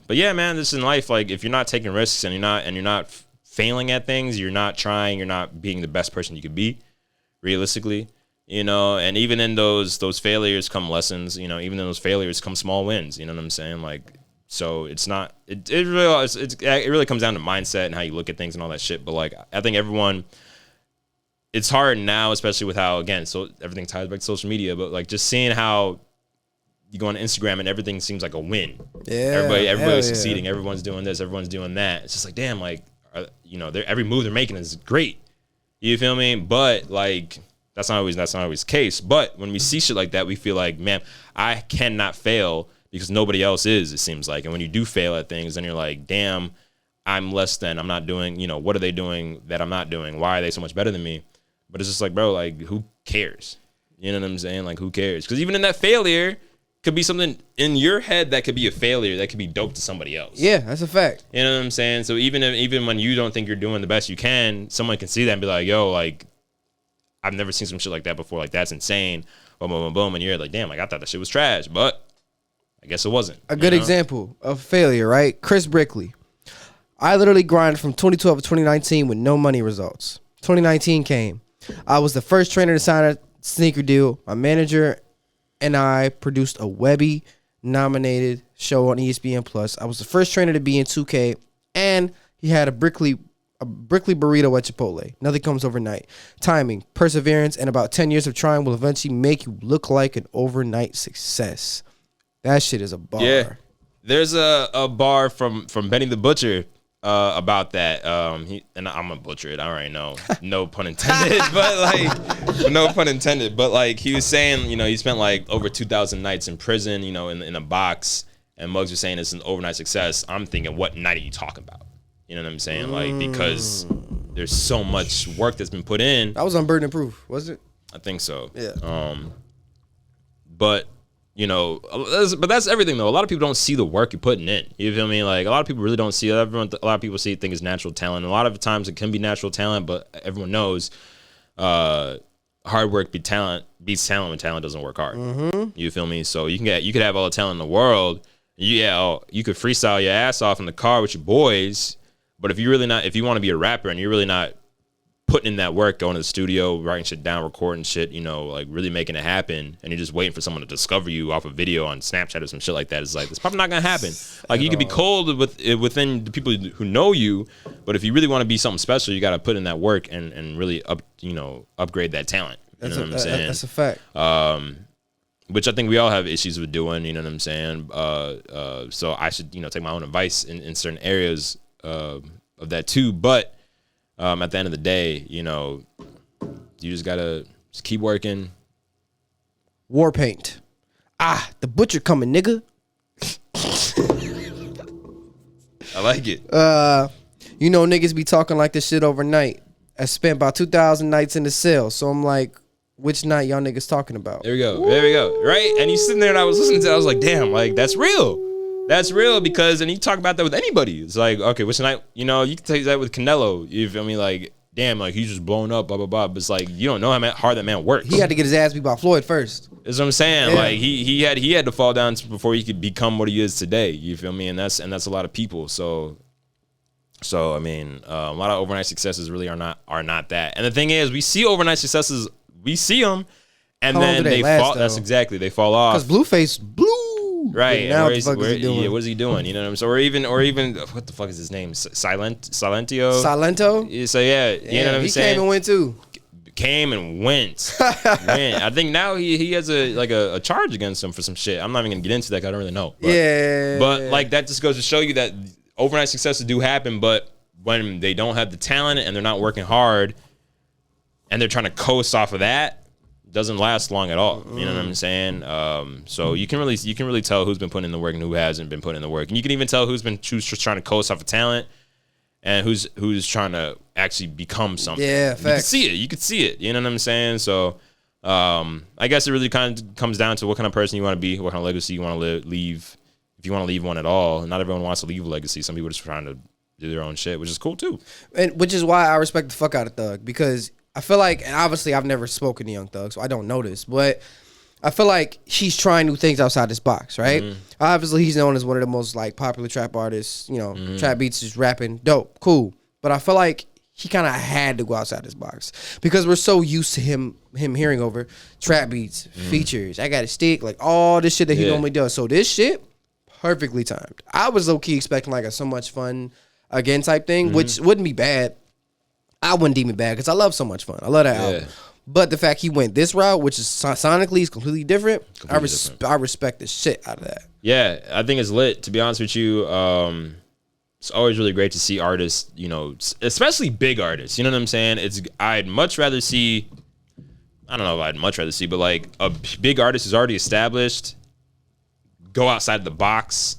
But yeah, man, this in life, like if you're not taking risks and you're not failing at things, you're not trying, you're not being the best person you could be, realistically. You know, and even in those failures come lessons. You know, even in those failures come small wins. You know what I'm saying? Like, so it's not. It really comes down to mindset and how you look at things and all that shit. But like, I think everyone. It's hard now, especially with how again, so everything ties back to social media. But like, just seeing how you go on Instagram and everything seems like a win. Yeah, everybody's succeeding. Everyone's doing this. Everyone's doing that. It's just like, damn, like, you know, every move they're making is great. You feel me? But like. That's not always the case. But when we see shit like that, we feel like, man, I cannot fail because nobody else is, it seems like. And when you do fail at things, then you're like, damn, I'm less than, I'm not doing, you know, what are they doing that I'm not doing? Why are they so much better than me? But it's just like, bro, like, who cares? You know what I'm saying? Like, who cares? Because even in that failure could be something in your head that could be a failure that could be dope to somebody else. Yeah, that's a fact. You know what I'm saying? So even when you don't think you're doing the best you can, someone can see that and be like, yo, like, I've never seen some shit like that before. Like, that's insane. Boom, boom, boom, boom. And you're like, damn, like, I thought that shit was trash. But I guess it wasn't. A good example of failure, right? Chris Brickley. I literally grinded from 2012 to 2019 with no money results. 2019 came. I was the first trainer to sign a sneaker deal. My manager and I produced a Webby-nominated show on ESPN+. I was the first trainer to be in 2K. And he had a Brickley burrito at Chipotle. Nothing comes overnight. Timing, perseverance, and about 10 years of trying will eventually make you look like an overnight success. That shit is a bar. Yeah. There's a bar from Benny the Butcher about that. And I'm gonna butcher it. I already know. No pun intended. But like he was saying, you know, he spent like over 2,000 nights in prison, you know, in a box. And Muggs was saying it's an overnight success. I'm thinking, what night are you talking about? You know what I'm saying? Like, because there's so much work that's been put in. That was on Burden of Proof, was it? I think so. Yeah. But, you know, that's everything, though. A lot of people don't see the work you're putting in. You feel me? Like, a lot of people really don't see it. A lot of people think it's natural talent. A lot of the times it can be natural talent, but everyone knows hard work beats talent when talent doesn't work hard. You feel me? So you could have all the talent in the world. Yeah, you could freestyle your ass off in the car with your boys. But if you want to be a rapper and you're really not putting in that work, going to the studio, writing shit down, recording shit, you know, like really making it happen, and you're just waiting for someone to discover you off a video on Snapchat or some shit like that, it's like, it's probably not going to happen. Like, you could be cold within the people who know you, but if you really want to be something special, you got to put in that work and really upgrade that talent. You know what I'm saying? That's a fact. Which I think we all have issues with doing, you know what I'm saying? So I should, you know, take my own advice in certain areas of that too. But at the end of the day, you know, you just gotta just keep working. War paint. The butcher coming, nigga. I like it. You know, niggas be talking like this shit overnight. I spent about 2,000 nights in the cell. So I'm like, which night y'all niggas talking about? There we go. Right? And you sitting there and I was listening to it. I was like, damn, like, that's real. That's real because, and you talk about that with anybody. It's like, okay, which night, you know, you can take that with Canelo. You feel me? Like, damn, like, he's just blown up, blah, blah, blah. But it's like, you don't know how hard that man works. He had to get his ass beat by Floyd first. That's what I'm saying. Yeah. Like, he had to fall down before he could become what he is today. You feel me? And that's a lot of people. So I mean, a lot of overnight successes really are not that. And the thing is, we see overnight successes, we see them, and then they fall. Though? That's exactly, they fall off. Because Blueface, right? Now what the fuck is he doing? Yeah, what is he doing? You know what I'm saying? Or even what the fuck is his name? Silento. So yeah, you know what I'm saying? He came and went too. Came and went. I think now he has a charge against him for some shit. I'm not even gonna get into that. 'Cause I don't really know. But like that just goes to show you that overnight successes do happen, but when they don't have the talent and they're not working hard and they're trying to coast off of that, it doesn't last long at all. You know what I'm saying? So you can really tell who's been putting in the work and who hasn't been putting in the work. And you can even tell who's just trying to coast off of talent and who's trying to actually become something. Yeah, facts. You could see it. You know what I'm saying? So I guess it really kind of comes down to what kind of person you want to be, what kind of legacy you want to leave. If you want to leave one at all, not everyone wants to leave a legacy. Some people are just trying to do their own shit, which is cool too. And which is why I respect the fuck out of Thug, because I feel like, and obviously I've never spoken to Young Thug, so I don't know this, but I feel like he's trying new things outside this box, right? Obviously he's known as one of the most like popular trap artists, you know, trap beats, just rapping, dope, cool. But I feel like he kind of had to go outside this box because we're so used to him hearing over trap beats, features, I got a stick, like all this shit that he normally does. So this shit, perfectly timed. I was low-key expecting like a So Much Fun again type thing, which wouldn't be bad. I wouldn't deem it bad because I love So Much Fun. I love that album. But the fact he went this route, which is sonically is completely different, I respect the shit out of that. Yeah, I think it's lit. To be honest with you, it's always really great to see artists, you know, especially big artists. You know what I'm saying? I'd much rather see, I don't know if I'd much rather see, but like a big artist who's already established go outside the box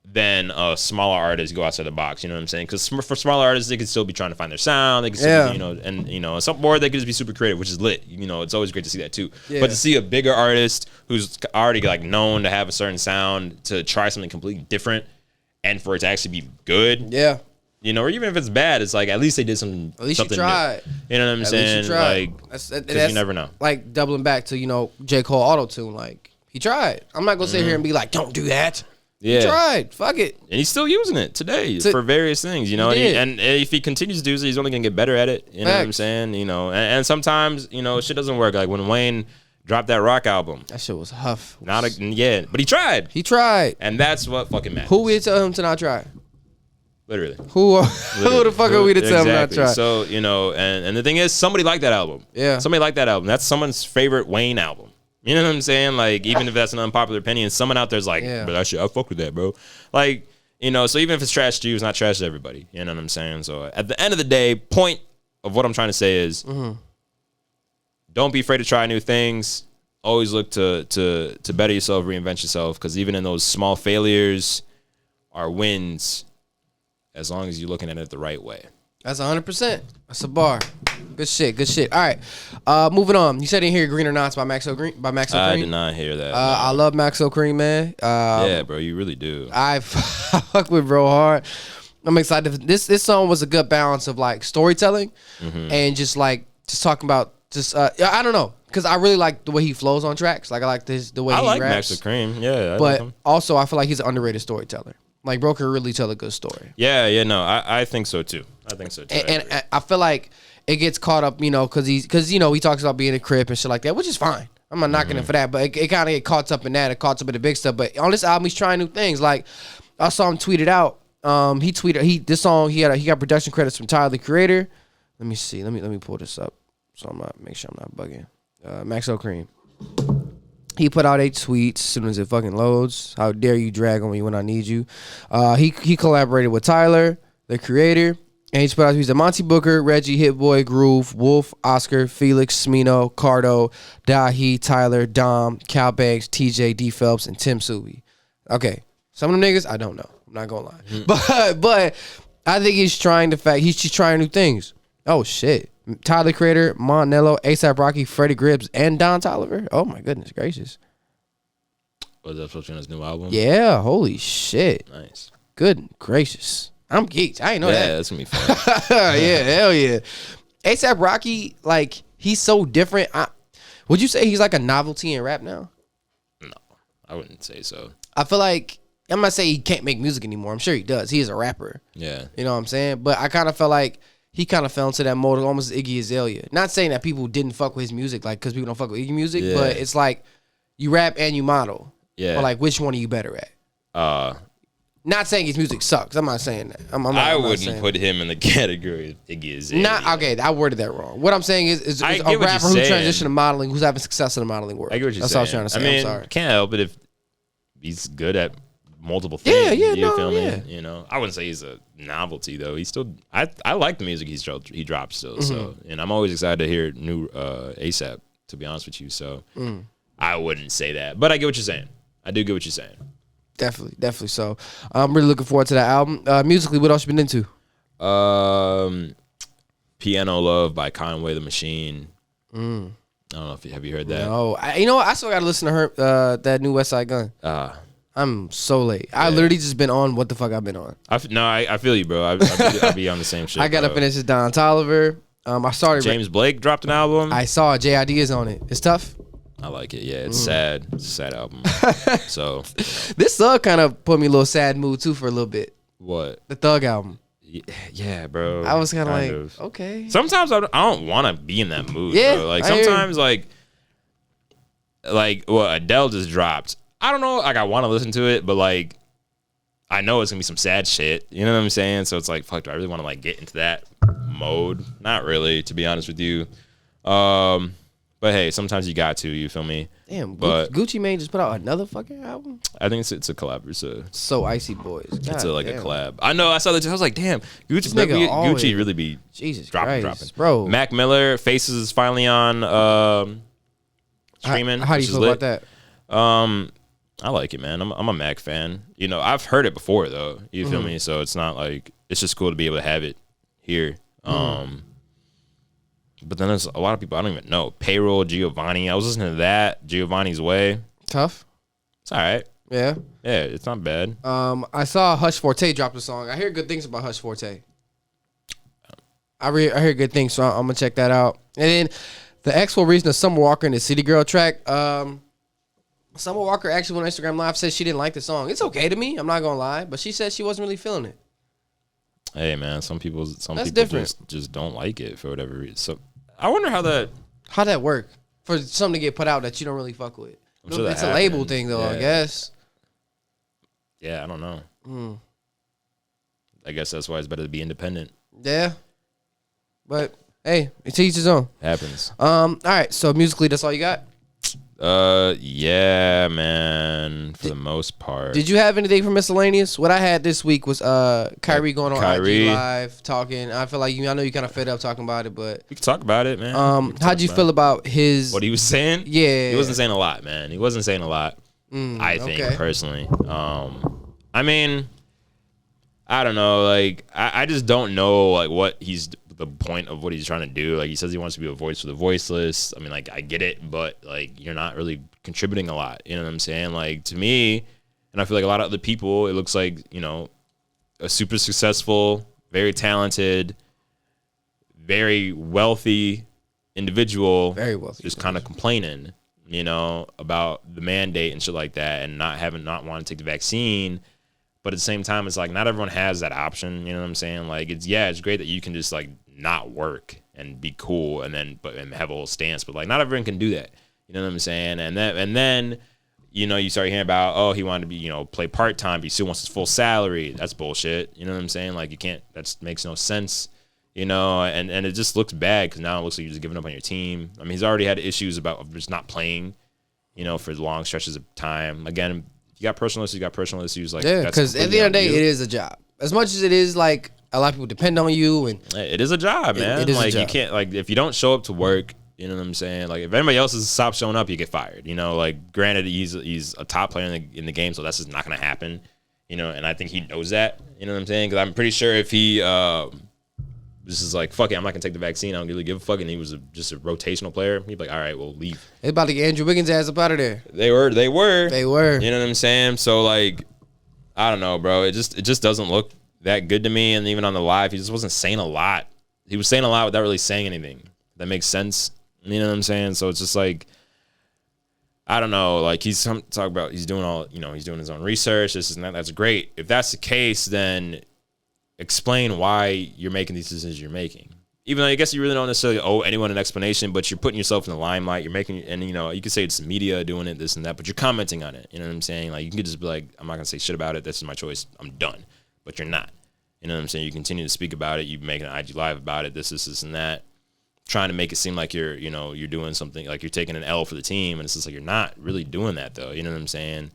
than a smaller artist go outside the box. You know what I'm saying? Because for smaller artists, they could still be trying to find their sound. They could still, or they could just be super creative, which is lit. You know, it's always great to see that too. Yeah. But to see a bigger artist who's already like known to have a certain sound to try something completely different and for it to actually be good. Yeah. You know, or even if it's bad, it's like at least they did something. At least you tried. New. You know what I'm saying? Like, because you never know. Like doubling back to, you know, J. Cole auto-tune, like, he tried. I'm not gonna sit here and be like, don't do that. Yeah. He tried. Fuck it. And he's still using it today for various things, you know. And if he continues to do so, he's only gonna get better at it. You know what I'm saying? You know, and sometimes, you know, shit doesn't work. Like when Wayne dropped that Rock album. That shit was huff. But he tried. He tried. And that's what fucking matters. Who we tell him to not try? Literally. Who the fuck are we to tell him not to try? So, you know, and the thing is, somebody liked that album. Yeah. Somebody liked that album. That's someone's favorite Wayne album. You know what I'm saying? Like, even if that's an unpopular opinion, someone out there's like, but I fuck with that, bro. Like, you know, so even if it's trash to you, it's not trash to everybody. You know what I'm saying? So at the end of the day, point of what I'm trying to say is, don't be afraid to try new things. Always look to better yourself, reinvent yourself, because even in those small failures are wins, as long as you're looking at it the right way. That's 100%. That's a bar. Good shit. All right. Moving on. You said you didn't hear Green or Nots by Maxo Kreams? I did not hear that. I love Maxo Kreams, man. Yeah, bro, you really do. I fuck with bro hard. I'm excited. This song was a good balance of like storytelling and just talking about I don't know, because I really like the way he flows on tracks. Like I like the way he raps. I like Maxo Kreams. Yeah, but also I feel like he's an underrated storyteller. Like, bro can really tell a good story. Yeah, no, I think so too. And I feel like it gets caught up, you know, because he talks about being a crip and shit like that, which is fine. I'm not knocking him for that, but it kind of get caught up in that. It caught up in the big stuff. But on this album, he's trying new things. Like, I saw him tweet it out. This song, he got production credits from Tyler, the Creator. Let me see. Let me pull this up so make sure I'm not bugging. Maxo Kreams. He put out 8 tweets as soon as it fucking loads. How dare you drag on me when I need you? He collaborated with Tyler, the Creator, and he put out he's Monty Booker, Reggie, Hit Boy, Groove, Wolf, Oscar, Felix, Smino, Cardo, Dahi, Tyler, Dom, Cal Banks, TJ, D Phelps, and Tim Subi. Okay, some of them niggas I don't know. I'm not gonna lie, but I think he's trying new things. Oh shit. Tyler the Creator, Monello, ASAP Rocky, Freddie Gibbs, and Don Toliver. Oh my goodness gracious. Was that supposed to be on his new album? Yeah, holy shit. Nice. Good gracious. I'm geeked. I ain't know Yeah, that. that's gonna be fun. Yeah, hell yeah. ASAP Rocky, like, he's so different. Would you say he's like a novelty in rap now? No, I wouldn't say so. I feel like, I'm not saying he can't make music anymore. I'm sure he does. He is a rapper. Yeah. You know what I'm saying? But I kind of felt like he kind of fell into that mode almost Iggy Azalea. Not saying that people didn't fuck with his music, like, because people don't fuck with Iggy music, but it's like you rap and you model. Yeah. Or like, which one are you better at? Not saying his music sucks. I'm not saying that. I wouldn't put him in the category of Iggy Azalea. Okay, I worded that wrong. What I'm saying is I a get what you're rapper who saying. transitioned to modeling, who's having success in the modeling world. I get what you're That's saying. all I was trying to say. I mean, I'm sorry. Can't help it if he's good at multiple things. Yeah, you feel me? yeah. You know, I wouldn't say he's a novelty though. He's still. I like the music he drops still. So, and I'm always excited to hear new ASAP. To be honest with you, so I wouldn't say that, but I get what you're saying. I do get what you're saying. Definitely so. I'm really looking forward to that album. Musically, what else you been into? Piano Love by Conway the Machine. I don't know if have you heard that. No, you know what? I still got to listen to her that new West Side Gun. I'm so late. I literally just been on what the fuck I've been on. I feel you, bro. I be on the same shit. I gotta finish this Don Toliver. I started. James Blake dropped an album. I saw JID is on it. It's tough. I like it. Yeah, it's sad. It's a sad album. So this Thug kind of put me in a little sad mood too for a little bit. what? The Thug album. Yeah, bro. I was kind of like, okay. Sometimes I don't want to be in that mood. Yeah, bro. Like I hear sometimes like what Adele just dropped. I don't know. Like I want to listen to it, but like I know it's gonna be some sad shit. You know what I'm saying? So it's like, fuck. Do I really want to like get into that mode? Not really, to be honest with you. But hey, sometimes you got to. You feel me? Damn, but Gucci Mane just put out another fucking album. I think it's a collab. So Icy Boys. God it's a damn. collab. I know. I saw that. I was like, damn, This nigga always- Gucci really be Jesus dropping, Christ, bro. Mac Miller Faces is finally on streaming. How do you feel about that? I like it, man. I'm a Mac fan. You know, I've heard it before though. You feel me? So it's not like it's just cool to be able to have it here. But then there's a lot of people I don't even know. Payroll, Giovanni. I was listening to that. Giovanni's Way. Tough. It's all right. Yeah. Yeah, it's not bad. I saw Hush Forte drop a song. I hear good things about Hush Forte. I hear good things, so I'm gonna check that out. And then the actual reason of Summer Walker and the City Girl track. Summer Walker actually went on Instagram Live, said she didn't like the song. It's okay to me. I'm not gonna lie, but she said she wasn't really feeling it. Hey man, some people different. just don't like it for whatever reason. So I wonder how that work for something to get put out that you don't really fuck with. I'm sure that it's a label happens. thing though, Yeah. I guess. Yeah, I don't know. I guess that's why it's better to be independent. Yeah, but hey, it's each his own. Happens. All right. So musically, that's all you got. Yeah, man. For the most part. Did you have anything for miscellaneous? What I had this week was Kyrie going on Kyrie. IG Live talking. I feel like I know you kind of fed up talking about it, but We can talk about it, man. how'd you feel about his? What he was saying? Yeah, He wasn't saying a lot, man. He wasn't saying a lot. I think okay. personally. I mean, I don't know. Like, I just don't know like what he's the point of what he's trying to do. Like, he says he wants to be a voice for the voiceless. I mean, like, I get it, but like, you're not really contributing a lot. You know what I'm saying? Like, to me, and I feel like a lot of other people, it looks like, you know, a super successful, very talented, very wealthy individual, very wealthy, just kind of complaining, you know, about the mandate and shit like that, and not wanting to take the vaccine. But at the same time, it's like not everyone has that option. You know what I'm saying? Like, it's great that you can just like not work and be cool and have a whole stance. But like, not everyone can do that. You know what I'm saying? And then, you know, you start hearing about, oh, he wanted to be, you know, play part time, but he still wants his full salary. That's bullshit. You know what I'm saying? Like, you can't. That makes no sense. You know, and it just looks bad because now it looks like you're just giving up on your team. I mean, he's already had issues about just not playing, you know, for long stretches of time. Again, you got personal issues. Like, yeah, because at the end of the day, it is a job. As much as it is like a lot of people depend on you, and it is a job, man. It is like a job. You can't, like, if you don't show up to work, you know what I'm saying? Like, if anybody else has stopped showing up, you get fired. You know, like, granted, he's a top player in the game, so that's just not gonna happen. You know, and I think he knows that. You know what I'm saying? Because I'm pretty sure if he this is like, fuck it, I'm not gonna take the vaccine. I don't really give a fuck. And he was just a rotational player. He'd be like, all right, well, leave. They about to get Andrew Wiggins' ass up out of there. They were. You know what I'm saying? So like, I don't know, bro. It just doesn't look that good to me. And even on the live, he just wasn't saying a lot. He was saying a lot without really saying anything. That makes sense. You know what I'm saying? So it's just like, I don't know. Like he's doing all, he's doing his own research. This and that. That's great. If that's the case, then explain why you're making these decisions you're making. Even though I guess you really don't necessarily owe anyone an explanation, but you're putting yourself in the limelight. You're making, and you could say it's the media doing it, this and that, but you're commenting on it. You know what I'm saying? Like you can just be like, I'm not gonna say shit about it. This is my choice. I'm done. But you're not. You know what I'm saying? You continue to speak about it. You make an IG live about it. This, and that. Trying to make it seem like you're doing something, like you're taking an L for the team, and it's just like you're not really doing that though. You know what I'm saying?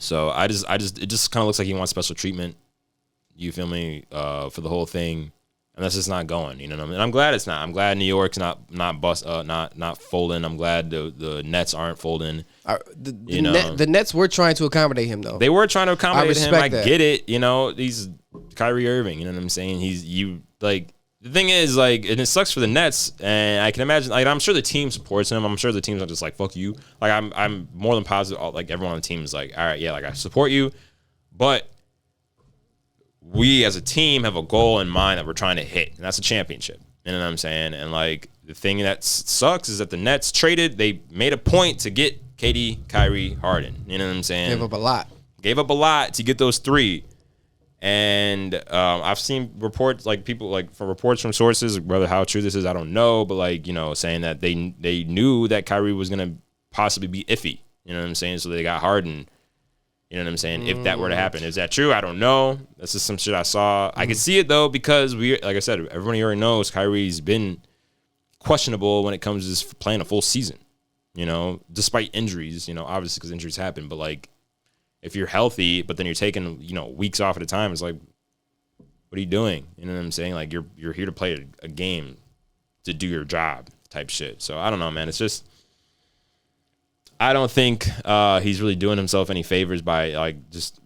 So it just kind of looks like he wants special treatment. You feel me? For the whole thing, and that's just not going. You know what I mean? And I'm glad it's not. I'm glad New York's not folding. I'm glad the Nets aren't folding. The Nets were trying to accommodate him though. They were trying to accommodate him. I that. get it. He's Kyrie Irving. You know what I'm saying? The thing is, like, and it sucks for the Nets, and I can imagine, like, I'm sure the team supports him. I'm sure the team's not just like, fuck you. Like, I'm more than positive, like, everyone on the team is like, all right, yeah, like, I support you, but we as a team have a goal in mind that we're trying to hit, and that's a championship. You know what I'm saying? And, like, the thing that sucks is that the Nets they made a point to get KD, Kyrie, Harden. You know what I'm saying? Gave up a lot to get those three. And I've seen reports, like people, like from reports from sources, whether how true this is, I don't know, but like saying that they knew that Kyrie was gonna possibly be iffy. You know what I'm saying? So they got Harden. You know what I'm saying? If that were to happen, is that true? I don't know. That's just some shit I saw. I can see it though because like I said, everybody already knows Kyrie's been questionable when it comes to just playing a full season. Despite injuries. Obviously because injuries happen, but like. If you're healthy, but then you're taking, weeks off at a time, it's like, what are you doing? You know what I'm saying? Like you're here to play a game, to do your job type shit. So I don't know, man. It's just, I don't think he's really doing himself any favors by like just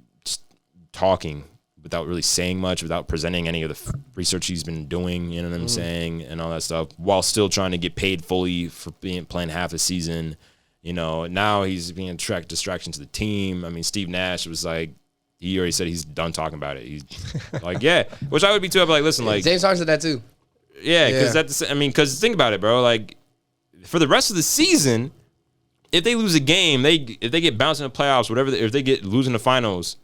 talking without really saying much, without presenting any of the research he's been doing. You know what I'm saying, and all that stuff, while still trying to get paid fully for playing half the season. Now he's being a distraction to the team. I mean, Steve Nash was like, he already said he's done talking about it. He's like, yeah, which I would be too. I'd be like, listen, like James Harden said that too. Yeah, because think about it, bro. Like for the rest of the season, if they lose a game, if they get bounced in the playoffs, whatever, if they get losing the finals,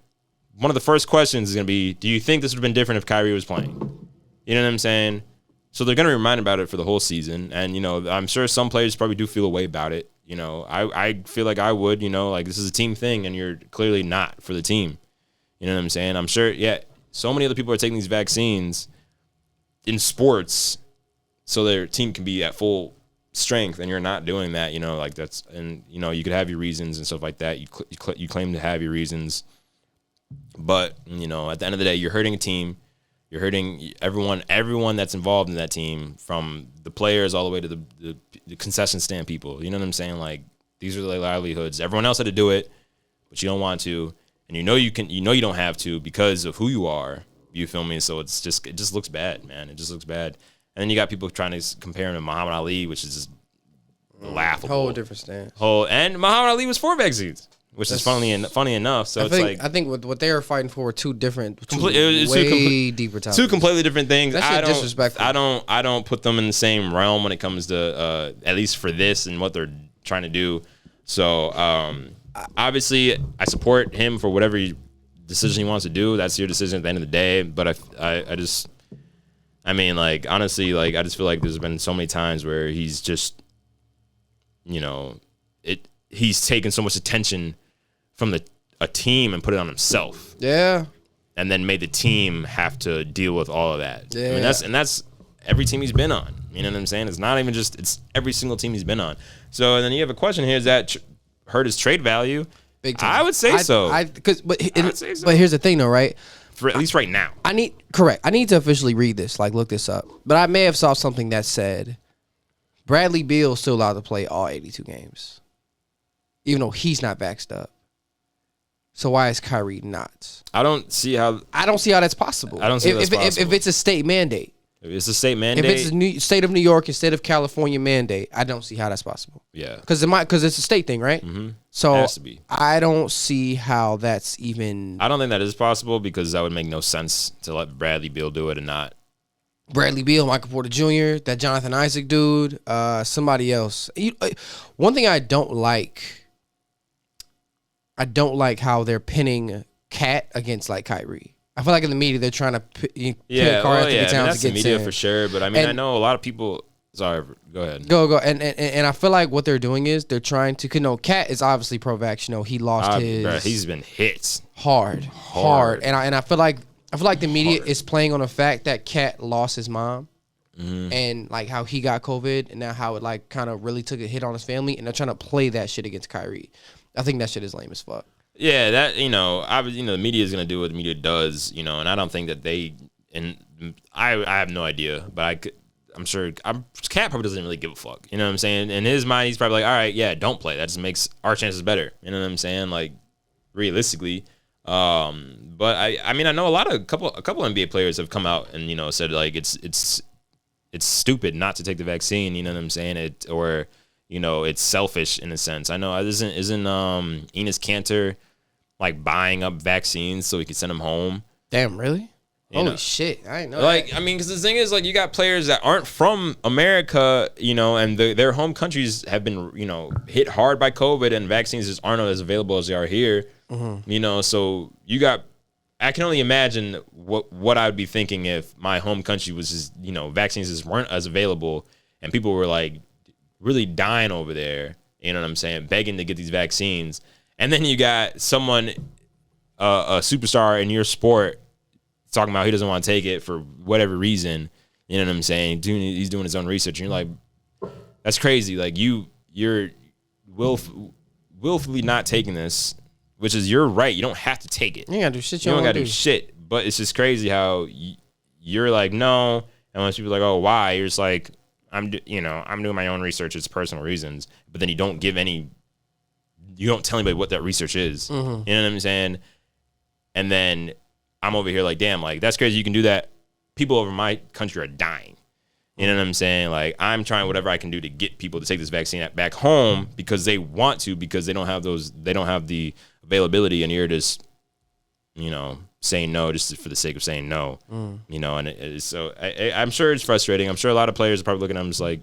one of the first questions is gonna be, do you think this would have been different if Kyrie was playing? You know what I'm saying? So they're gonna remind about it for the whole season, and I'm sure some players probably do feel a way about it. I feel like I would, like this is a team thing and you're clearly not for the team. You know what I'm saying? I'm sure, so many other people are taking these vaccines in sports so their team can be at full strength and you're not doing that, like that's, and, you could have your reasons and stuff like that. You claim to have your reasons, but, at the end of the day, you're hurting a team. You're hurting everyone that's involved in that team, from the players all the way to the concession stand people. You know what I'm saying? Like these are their livelihoods. Everyone else had to do it, but you don't want to, and you don't have to because of who you are. You feel me? So it just looks bad, man. It just looks bad. And then you got people trying to compare him to Muhammad Ali, which is just laughable. Whole different stance. And Muhammad Ali was 4 vaccines. Which is funny enough. So I think what they were fighting for were two different, deeper topics. Two completely different things. That's disrespectful. I don't put them in the same realm when it comes to at least for this and what they're trying to do. So obviously, I support him for whatever decision he wants to do. That's your decision at the end of the day. But honestly, like I just feel like there's been so many times where he's just, he's taken so much attention from a team and put it on himself. Yeah. And then made the team have to deal with all of that. Yeah. I mean, that's every team he's been on. You know what I'm saying? It's not even just, it's every single team he's been on. So, and then you have a question here, is that hurt his trade value? Big time. I would say so. But here's the thing though, right? For at least right now. I need to officially read this, like look this up. But I may have saw something that said Bradley Beal's still allowed to play all 82 games, even though he's not vaxxed up. So why is Kyrie not? I don't see how that's possible. I don't see how that's possible. If it's a state mandate. If it's a state mandate. If it's a state of New York instead of California mandate, I don't see how that's possible. Yeah. Because it's a state thing, right? Mm-hmm. So it has to be. I don't see how that's even. I don't think that is possible because that would make no sense to let Bradley Beal do it and not Bradley Beal, Michael Porter Jr., that Jonathan Isaac dude, somebody else. One thing I don't like how they're pinning Cat against like Kyrie. I feel like in the media they're trying to pin that's the media for sure. But I mean, I know a lot of people. Sorry, go ahead. Go. And I feel like what they're doing is they're trying to. Cat is obviously pro-vax. He lost his. Bro, he's been hit hard. And I feel like the media is playing on the fact that Cat lost his mom. Mm-hmm. And like how he got COVID and now how it like kind of really took a hit on his family, and they're trying to play that shit against Kyrie. I think that shit is lame as fuck. Yeah, that the media is gonna do what the media does, and I don't think that they and I have no idea, but I'm sure Cat probably doesn't really give a fuck. You know what I'm saying? In his mind, he's probably like, all right, yeah, don't play. That just makes our chances better. You know what I'm saying? Like realistically, but I mean I know a couple NBA players have come out and said like it's stupid not to take the vaccine. You know what I'm saying? It's selfish in a sense. I know isn't Enes Kanter like buying up vaccines so he could send them home? Damn, really? Holy shit! I didn't know. Like, I mean, because the thing is, like, you got players that aren't from America, and their home countries have been, hit hard by COVID, and vaccines just aren't as available as they are here. Mm-hmm. So you got. I can only imagine what I would be thinking if my home country was just, vaccines just weren't as available, and people were like really dying over there. You know what I'm saying? Begging to get these vaccines. And then you got someone, a superstar in your sport, talking about he doesn't want to take it for whatever reason. You know what I'm saying? He's doing his own research. And you're like, that's crazy. Like, you're willfully not taking this, which is your right. You don't have to take it. You ain't got to do shit. You don't got to do shit. But it's just crazy how you're like, no. And when people are like, oh, why? You're just like, I'm doing my own research. It's personal reasons. But then you don't tell anybody what that research is. Mm-hmm. You know what I'm saying? And then I'm over here like, damn, like, that's crazy. You can do that. People over my country are dying. You know what I'm saying? Like, I'm trying whatever I can do to get people to take this vaccine back home because they want to, because they don't have the availability, and you're just, saying no just for the sake of saying no. And so I'm sure it's frustrating. I'm sure a lot of players are probably looking at them just like,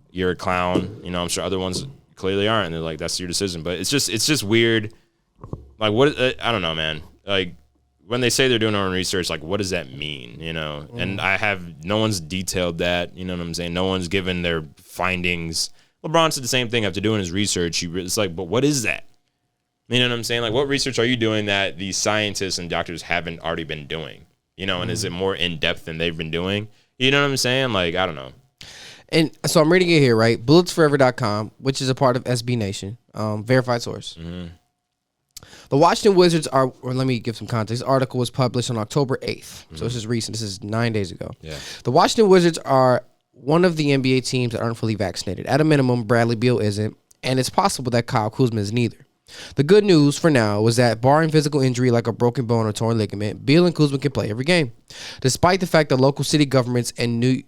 you're a clown. I'm sure other ones clearly aren't, and they're like, that's your decision. But it's just weird. Like, what? I don't know, man. Like, when they say they're doing their own research, like, what does that mean? And no one's detailed that. You know what I'm saying? No one's given their findings. LeBron said the same thing after doing his research. It's like, but what is that? You know what I'm saying? Like, what research are you doing that these scientists and doctors haven't already been doing? And is it more in depth than they've been doing? You know what I'm saying? Like, I don't know. And so I'm reading it here, right? Bulletsforever.com, which is a part of SB Nation, verified source. Mm-hmm. The Washington Wizards or let me give some context. This article was published on October 8th. Mm-hmm. So this is recent. This is 9 days ago. Yeah. The Washington Wizards are one of the NBA teams that aren't fully vaccinated. At a minimum, Bradley Beal isn't, and it's possible that Kyle Kuzma is neither. The good news for now was that barring physical injury like a broken bone or torn ligament, Beal and Kuzma can play every game. Despite the fact that local city governments in New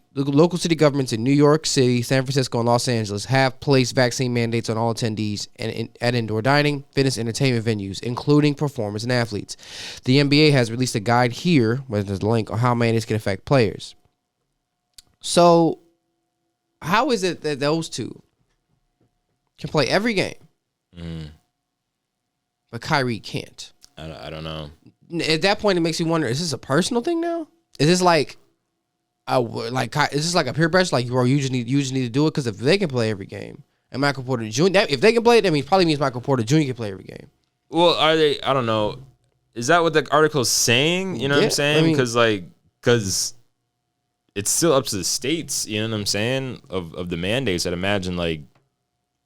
York City, San Francisco, and Los Angeles have placed vaccine mandates on all attendees at indoor dining, fitness, entertainment venues, including performers and athletes. The NBA has released a guide here, where there's a link, on how mandates can affect players. So, how is it that those two can play every game? But Kyrie can't. I don't know. At that point, it makes you wonder: is this a personal thing now? Is this is this like a peer pressure? Like, bro, you just need to do it because if they can play every game, and Michael Porter Jr. If they can play it, that probably means Michael Porter Jr. can play every game. Well, are they? I don't know. Is that what the article is saying? You know what I'm saying? Because it's still up to the states. You know what I'm saying? Of the mandates. I'd imagine like.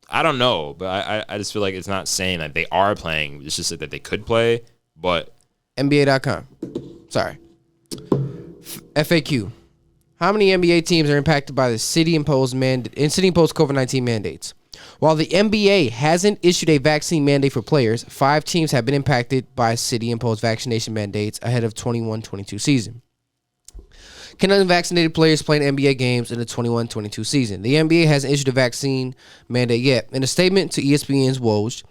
I don't know, but I just feel like it's not saying that they are playing. It's just that they could play, but... NBA.com. Sorry. FAQ. How many NBA teams are impacted by the city-imposed COVID-19 mandates? While the NBA hasn't issued a vaccine mandate for players, 5 teams have been impacted by city-imposed vaccination mandates ahead of 21-22 season. Can unvaccinated players play in NBA games in the 21-22 season? The NBA hasn't issued a vaccine mandate yet. In a statement to ESPN's Woj,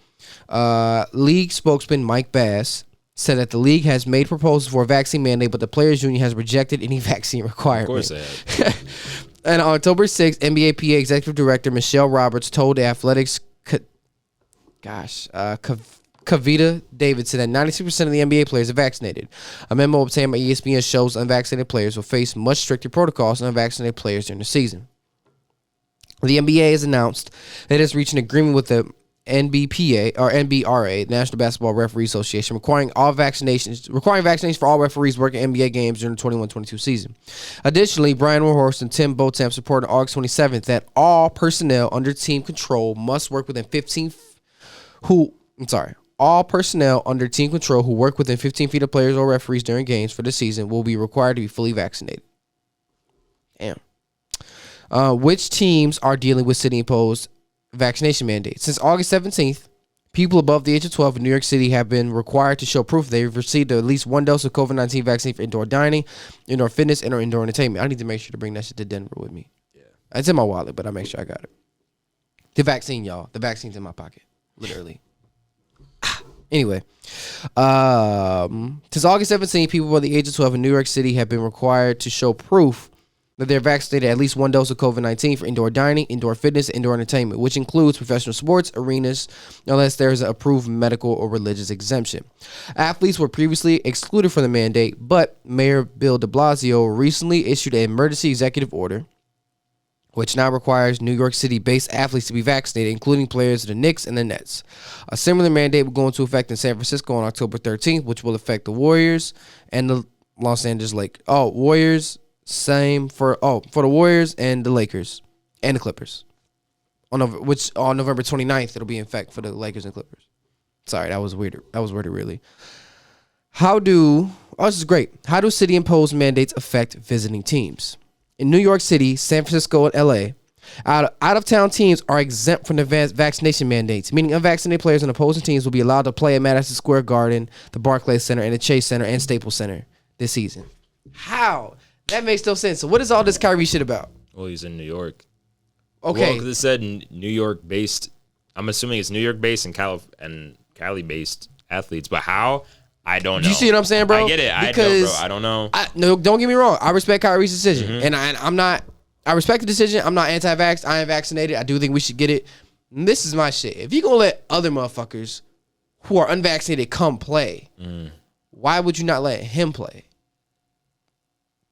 league spokesman Mike Bass said that the league has made proposals for a vaccine mandate, but the Players Union has rejected any vaccine requirement. Of course they have. And on October 6th, NBA PA Executive Director Michelle Roberts told the Athletics, Kavita Davidson, that 96% of the NBA players are vaccinated. A memo obtained by ESPN shows unvaccinated players will face much stricter protocols than unvaccinated players during the season. The NBA has announced that it has reached an agreement with the NBPA or NBRA, National Basketball Referee Association, requiring vaccinations for all referees working NBA games during the 21-22 season. Additionally, Brian Warhorse and Tim Botamp reported on August 27th that all personnel under team control must work within 15 all personnel under team control who work within 15 feet of players or referees during games for the season will be required to be fully vaccinated. Damn. Which teams are dealing with city-imposed vaccination mandates? Since August 17th, people above the age of 12 in New York City have been required to show proof they've received at least 1 dose of COVID-19 vaccine for indoor dining, indoor fitness, and or indoor entertainment. I need to make sure to bring that shit to Denver with me. Yeah. It's in my wallet, but I make sure I got it. The vaccine, y'all. The vaccine's in my pocket. Literally. Anyway, since August 17th, people above the age of 12 in New York City have been required to show proof that they're vaccinated at least 1 dose of COVID-19 for indoor dining, indoor fitness, indoor entertainment, which includes professional sports, arenas, unless there's an approved medical or religious exemption. Athletes were previously excluded from the mandate, but Mayor Bill de Blasio recently issued an emergency executive order, which now requires New York City-based athletes to be vaccinated, including players of the Knicks and the Nets. A similar mandate will go into effect in San Francisco on October 13th, which will affect the Warriors and the Los Angeles Lakers. Warriors... Same for the Warriors and the Lakers and the Clippers. On November 29th, it'll be in effect for the Lakers and Clippers. Sorry, that was weird. That was worded really. This is great. How do city-imposed mandates affect visiting teams? In New York City, San Francisco, and LA, out-of-town teams are exempt from the vaccination mandates, meaning unvaccinated players on opposing teams will be allowed to play at Madison Square Garden, the Barclays Center, and the Chase Center and Staples Center this season. How? That makes no sense. So what is all this Kyrie shit about? Well, he's in New York. Okay. Well, because it said New York-based. I'm assuming it's New York-based and Cali-based athletes. But how? I don't know. You see what I'm saying, bro? I get it. I don't know. No, don't get me wrong. I respect Kyrie's decision. And I'm not. I respect the decision. I'm not anti-vax. I am vaccinated. I do think we should get it. And this is my shit. If you going to let other motherfuckers who are unvaccinated come play, why would you not let him play?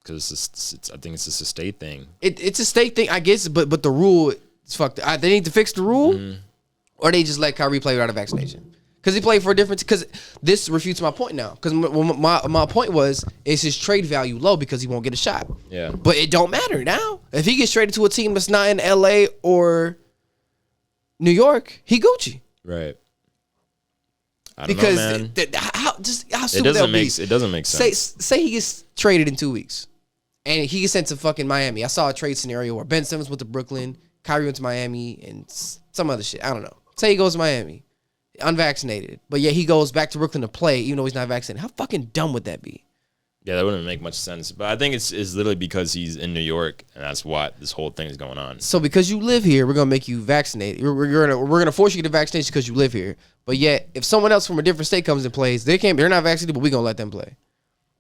Because I think it's just a state thing. It's a state thing, I guess, but the rule is fucked. They need to fix the rule, or they just let Kyrie play without a vaccination. Because he played for a different. Because this refutes my point now. Because my point was, is his trade value low because he won't get a shot. Yeah. But it don't matter now. If he gets traded to a team that's not in LA or New York, he Gucci. Right. I don't know, man. How stupid that be? It doesn't make sense. Say he gets traded in 2 weeks. And he gets sent to fucking Miami. I saw a trade scenario where Ben Simmons went to Brooklyn, Kyrie went to Miami, and some other shit. I don't know. Say he goes to Miami, unvaccinated, but yet he goes back to Brooklyn to play even though he's not vaccinated. How fucking dumb would that be? Yeah, that wouldn't make much sense. But I think it's literally because he's in New York, and that's what this whole thing is going on. So because you live here, we're gonna make you vaccinated. We're gonna force you to get the vaccination because you live here. But yet, if someone else from a different state comes and plays, they're not vaccinated, but we're gonna let them play.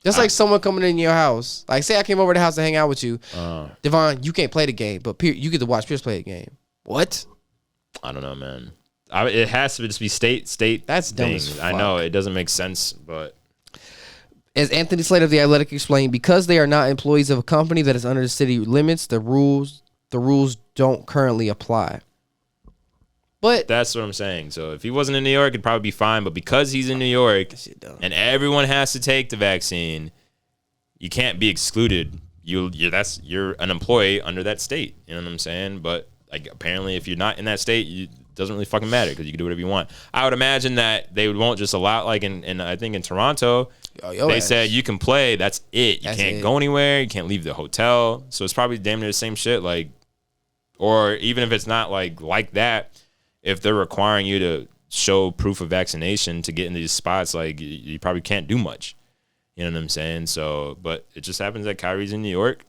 Just like someone coming in your house. Like, say I came over to the house to hang out with you. Devonn, you can't play the game, but you get to watch Pierce play the game. What? I don't know, man. It has to just be state. That's dumb as fuck. I know, it doesn't make sense, but... As Anthony Slater of The Athletic explained, because they are not employees of a company that is under the city limits, the rules don't currently apply. But that's what I'm saying. So if he wasn't in New York, it'd probably be fine. But because he's in New York and everyone has to take the vaccine, you can't be excluded. You're an employee under that state. You know what I'm saying? But like apparently, if you're not in that state, it doesn't really fucking matter because you can do whatever you want. I would imagine that they won't just allow, like in I think in Toronto, they said you can play. That's it. You can't go anywhere. You can't leave the hotel. So it's probably damn near the same shit. Like, or even if it's not like that. if they're requiring you to show proof of vaccination to get into these spots, like you probably can't do much. You know what I'm saying? So, but it just happens that Kyrie's in New York,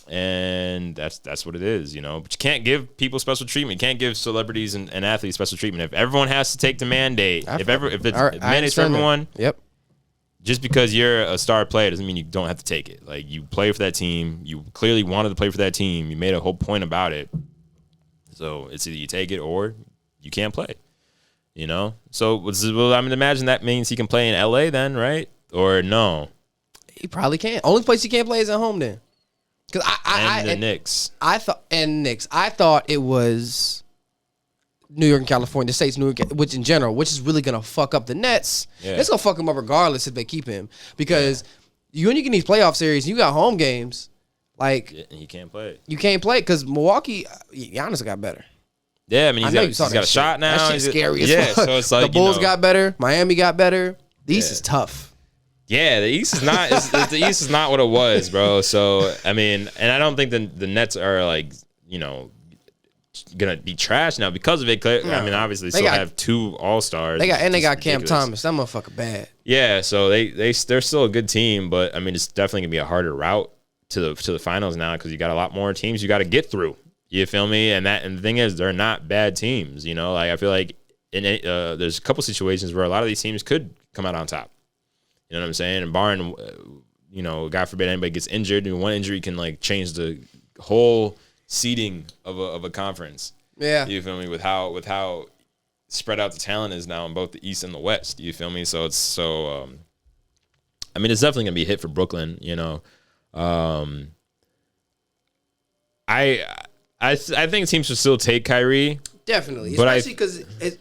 and that's what it is, you know. But you can't give people special treatment. You can't give celebrities and athletes special treatment. If everyone has to take the mandate, if it's mandates for everyone, yep. Just because you're a star player doesn't mean you don't have to take it. Like, you play for that team. You clearly wanted to play for that team. You made a whole point about it. So it's either you take it or you can't play. You know? So, I mean, imagine that means he can play in L.A. then, right? Or no? He probably can't. Only place he can't play is at home then. Because the Knicks. I thought it was New York and California, the states, New York, which in general, which is really gonna fuck up the Nets. Yeah. It's gonna fuck him up regardless if they keep him, because when you get these playoff series, you got home games, like he can't play. You can't play because Milwaukee, Giannis got better. Yeah, I mean he's got a shot now. That shit's scary as fuck. So it's like the Bulls got better, Miami got better. The East is tough. Yeah, the East is not. The East is not what it was, bro. So I mean, and I don't think the Nets are like, you know, gonna be trash now because of it. I mean, obviously they still have 2 All-Stars. They got Cam Thomas. That motherfucker bad. Yeah, so they're still a good team, but I mean, it's definitely gonna be a harder route to the finals now because you got a lot more teams you got to get through. You feel me? And the thing is, they're not bad teams. You know, like I feel like there's a couple situations where a lot of these teams could come out on top. You know what I'm saying? And barring, you know, God forbid anybody gets injured, and one injury can like change the whole seeding of a conference. Yeah. You feel me? With how spread out the talent is now in both the East and the West. You feel me? So it's I mean, it's definitely gonna be a hit for Brooklyn. You know, I think teams should still take Kyrie. Definitely,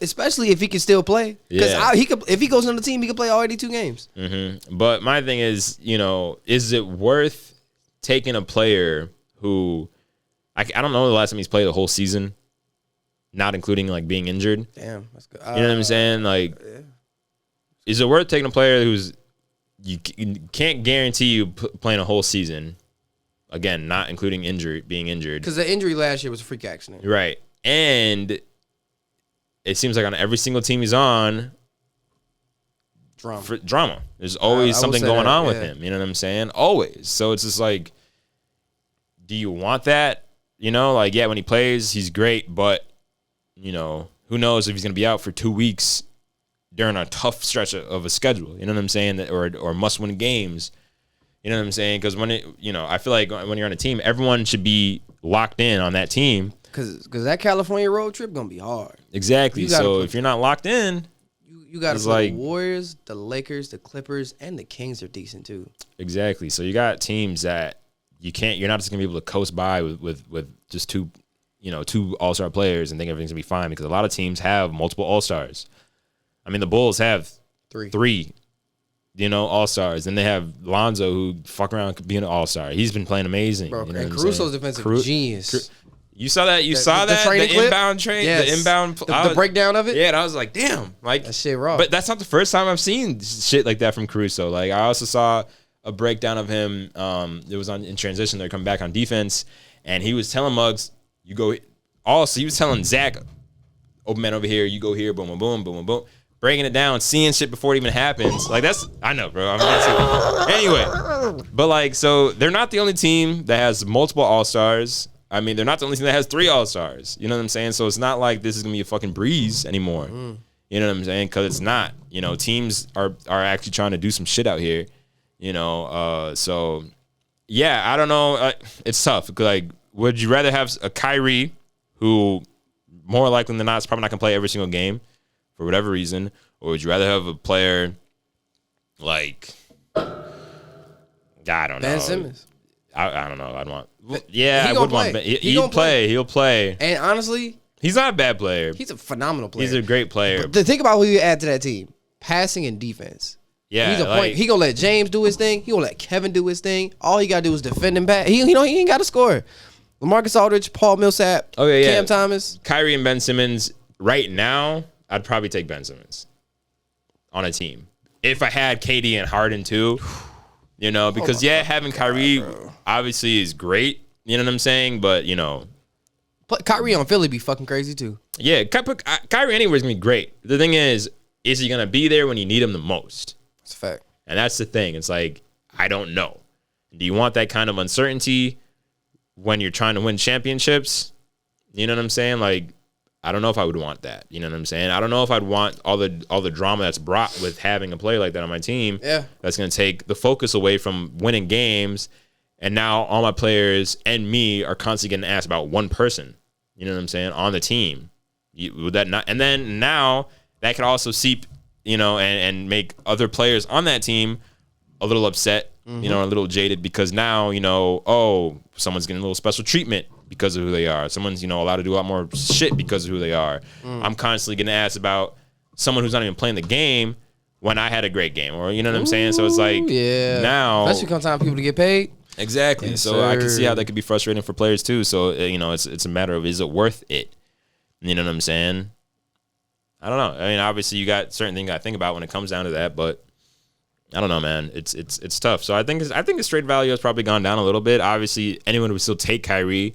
especially if he can still play. Because if he goes on the team, he can play all 82 games. Mm-hmm. But my thing is, you know, is it worth taking a player who I don't know the last time he's played the whole season, not including like being injured. Damn, that's good. You know what I'm saying? Like, is it worth taking a player who's you can't guarantee you playing a whole season? Again, not including being injured. Because the injury last year was a freak accident. Right. And it seems like on every single team he's on, drama. There's always something going on with him. You know what I'm saying? Always. So it's just like, do you want that? You know, like, yeah, when he plays, he's great. But, you know, who knows if he's going to be out for 2 weeks during a tough stretch of a schedule. You know what I'm saying? Or must-win games. You know what I'm saying? Because I feel like when you're on a team, everyone should be locked in on that team. Because that California road trip gonna be hard. Exactly. So if you're not locked in, you got to play the Warriors, the Lakers, the Clippers, and the Kings are decent too. Exactly. So you got teams that you're not just gonna be able to coast by with just two All-Star players and think everything's gonna be fine, because a lot of teams have multiple All-Stars. I mean, the Bulls have three. All-Stars. Then they have Lonzo, who fuck around being an All-Star. He's been playing amazing. Bro, and Caruso's defensive genius. You saw that? The inbound train? Yes. The inbound... The breakdown of it? Yeah, and I was like, damn. Like, that shit raw. But that's not the first time I've seen shit like that from Caruso. Like, I also saw a breakdown of him. It was in transition. They're coming back on defense. And he was telling Muggs, you go... Also, he was telling Zach, open man over here, you go here, boom, boom, boom, boom, boom, boom. Breaking it down, seeing shit before it even happens. Like, that's... I know, bro. Anyway. But, like, so they're not the only team that has multiple All-Stars. I mean, they're not the only team that has 3 All-Stars. You know what I'm saying? So it's not like this is going to be a fucking breeze anymore. You know what I'm saying? Because it's not. You know, teams are actually trying to do some shit out here. So, yeah, I don't know. It's tough. Like, would you rather have a Kyrie, who more likely than not is probably not going to play every single game for whatever reason, or would you rather have a player like, I don't know. Ben Simmons. I don't know. I'd want... Yeah, I would want... He'll play. He'll play. And honestly... He's not a bad player. He's a phenomenal player. He's a great player. But think about who you add to that team. Passing and defense. Yeah, he's a point. He gonna let James do his thing. He gonna let Kevin do his thing. All he gotta do is defend him back. He ain't got to score. LaMarcus Aldridge, Paul Millsap, Cam Thomas. Kyrie and Ben Simmons. Right now, I'd probably take Ben Simmons on a team. If I had KD and Harden too... because having Kyrie obviously is great, you know what I'm saying? But, But Kyrie on Philly be fucking crazy too. Yeah, Kyrie anywhere is gonna be great. The thing is he gonna be there when you need him the most? That's a fact. And that's the thing. It's like, I don't know. Do you want that kind of uncertainty when you're trying to win championships? You know what I'm saying? Like, I don't know if I would want that. You know what I'm saying? I don't know if I'd want all the drama that's brought with having a player like that on my team. Yeah. That's going to take the focus away from winning games. And now all my players and me are constantly getting asked about one person. You know what I'm saying? On the team. Would that not? And then now that could also seep, and make other players on that team a little upset, a little jaded, because now, someone's getting a little special treatment because of who they are. Someone's, allowed to do a lot more shit because of who they are. I'm constantly getting asked about someone who's not even playing the game when I had a great game, or you know what I'm saying? So it's like, now, especially come time for people to get paid. Exactly. Yes, so I can see sir. how that could be frustrating for players too. So, it's a matter of, is it worth it? You know what I'm saying? I don't know. I mean, obviously you got certain things I think about when it comes down to that, but I don't know, man. It's tough. So I think his trade value has probably gone down a little bit. Obviously, anyone would still take Kyrie,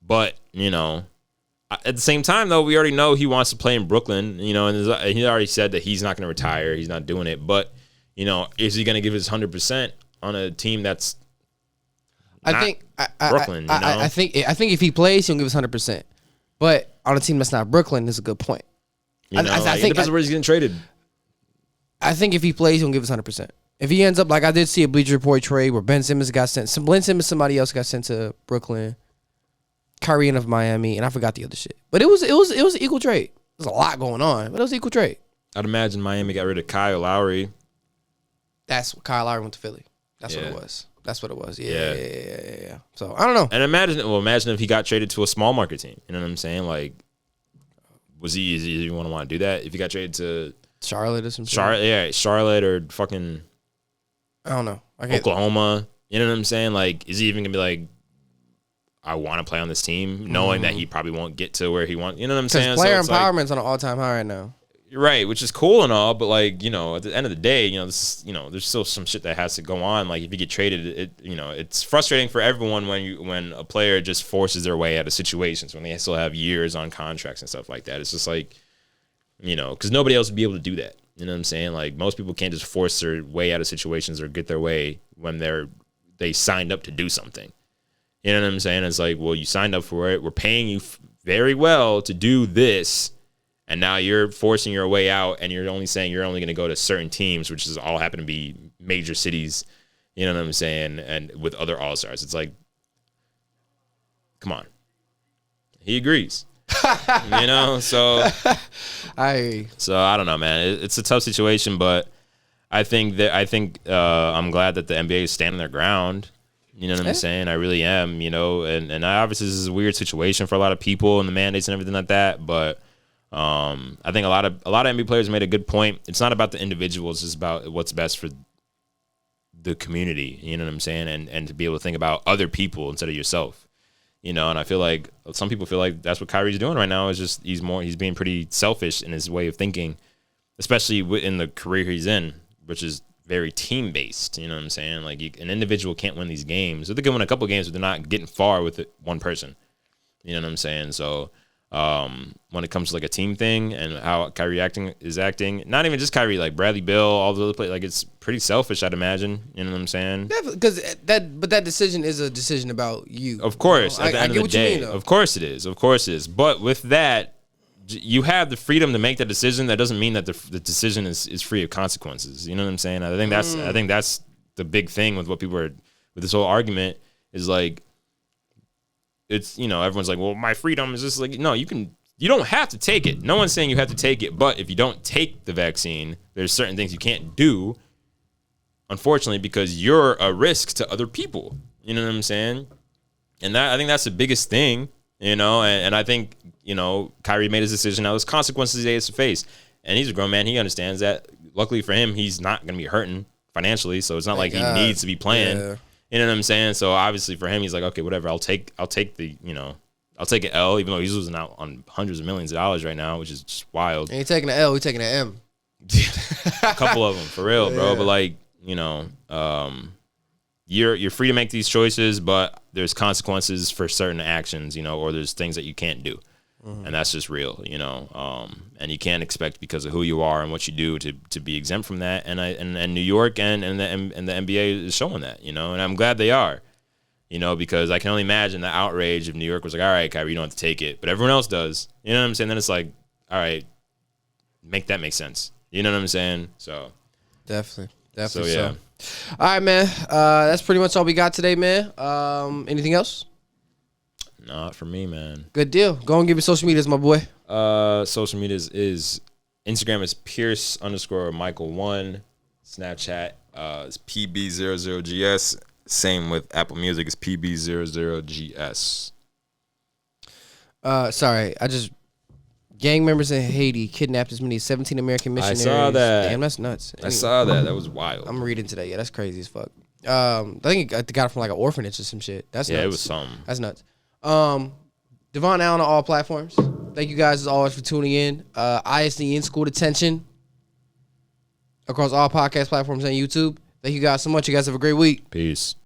but at the same time though, we already know he wants to play in Brooklyn. And he already said that he's not going to retire. He's not doing it. But is he going to give his 100% on a team that's Brooklyn? I think if he plays, he'll give us 100%. But on a team that's not Brooklyn, is a good point. I think it depends on where he's getting traded. I think if he plays, he'll give us 100%. If he ends up, like I did see a Bleacher Report trade where Ben Simmons got sent. Ben Simmons, somebody else got sent to Brooklyn. Kyrie of Miami, and I forgot the other shit. But it was an equal trade. There's a lot going on, but it was an equal trade. I'd imagine Miami got rid of Kyle Lowry. That's what Kyle Lowry went to Philly. That's what it was. That's what it was. Yeah. So I don't know. And imagine if he got traded to a small market team. You know what I'm saying? Like, was he easy? You want to do that? If he got traded to Charlotte or something. Charlotte or fucking I don't know. Oklahoma. You know what I'm saying? Like, is he even gonna be like, I want to play on this team, knowing that he probably won't get to where he wants. You know what I'm saying? Player empowerment's on an all-time high right now. Right, which is cool and all, but like, at the end of the day, this there's still some shit that has to go on. Like, if you get traded, it's frustrating for everyone when a player just forces their way out of situations when they still have years on contracts and stuff like that. It's just like, because nobody else would be able to do that. You know what I'm saying? Like, most people can't just force their way out of situations or get their way when they signed up to do something. You know what I'm saying? It's like, well, you signed up for it. We're paying you very well to do this. And now you're forcing your way out, and you're only saying you're only going to go to certain teams, which is all happen to be major cities. You know what I'm saying? And with other All-Stars, it's like, come on. He agrees. So I don't know, man. It's a tough situation, but I think I'm glad that the NBA is standing their ground. You know what I'm saying? I really am. And obviously this is a weird situation for a lot of people and the mandates and everything like that, but. I think a lot of NBA players made a good point. It's not about the individual. It's just about what's best for the community. You know what I'm saying? And to be able to think about other people instead of yourself. And I feel like some people feel like that's what Kyrie's doing right now. Is just he's being pretty selfish in his way of thinking, especially in the career he's in, which is very team based. You know what I'm saying? Like an individual can't win these games. They can win a couple games, but they're not getting far with one person. You know what I'm saying? So. When it comes to like a team thing and how Kyrie is acting, not even just Kyrie, like Bradley Beal, all the other players, like it's pretty selfish, I'd imagine. You know what I'm saying? Because that decision is a decision about you. Of course, at the end I of the day, of course it is. But with that, you have the freedom to make that decision. That doesn't mean that the decision is free of consequences. You know what I'm saying? I think that's the big thing with what people are with this whole argument is like. It's, everyone's like, well, my freedom is just like, no, you don't have to take it. No one's saying you have to take it. But if you don't take the vaccine, there's certain things you can't do, unfortunately, because you're a risk to other people. You know what I'm saying? And I think that's the biggest thing, and I think, Kyrie made his decision. Now there's consequences he has to face. And he's a grown man. He understands that. Luckily for him, he's not going to be hurting financially. So it's not like he needs to be playing. Yeah. You know what I'm saying? So obviously for him, he's like, okay, whatever. I'll take an L, even though he's losing out on hundreds of millions of dollars right now, which is just wild. And he's taking an L, he's taking an M. A couple of them, for real, bro. But like, you're free to make these choices, but there's consequences for certain actions, you know, or there's things that you can't do. And that's just real, you know. And you can't expect because of who you are and what you do to be exempt from that. And New York and the NBA is showing that, you know. And I'm glad they are, you know, because I can only imagine the outrage if New York was like, all right, Kyrie, you don't have to take it, but everyone else does. You know what I'm saying? Then it's like, all right, make that make sense. You know what I'm saying? So definitely. So yeah. All right, man. That's pretty much all we got today, man. Anything else? Not for me, man. Good deal. Go and give me social medias, my boy. Social medias is Instagram is Pierce_Michael1. Snapchat is PB00GS. Same with Apple Music is PB00GS. Sorry, gang members in Haiti kidnapped as many as 17 American missionaries. I saw that. Damn, that's nuts. Anyway, I saw that. That was wild. I'm reading today. Yeah, that's crazy as fuck. I think it got it from like an orphanage or some shit. That's nuts. It was something. That's nuts. Devonn Allen on all platforms. Thank you guys as always for tuning in. ISDN School Detention across all podcast platforms and YouTube. Thank you guys so much. You guys have a great week. Peace.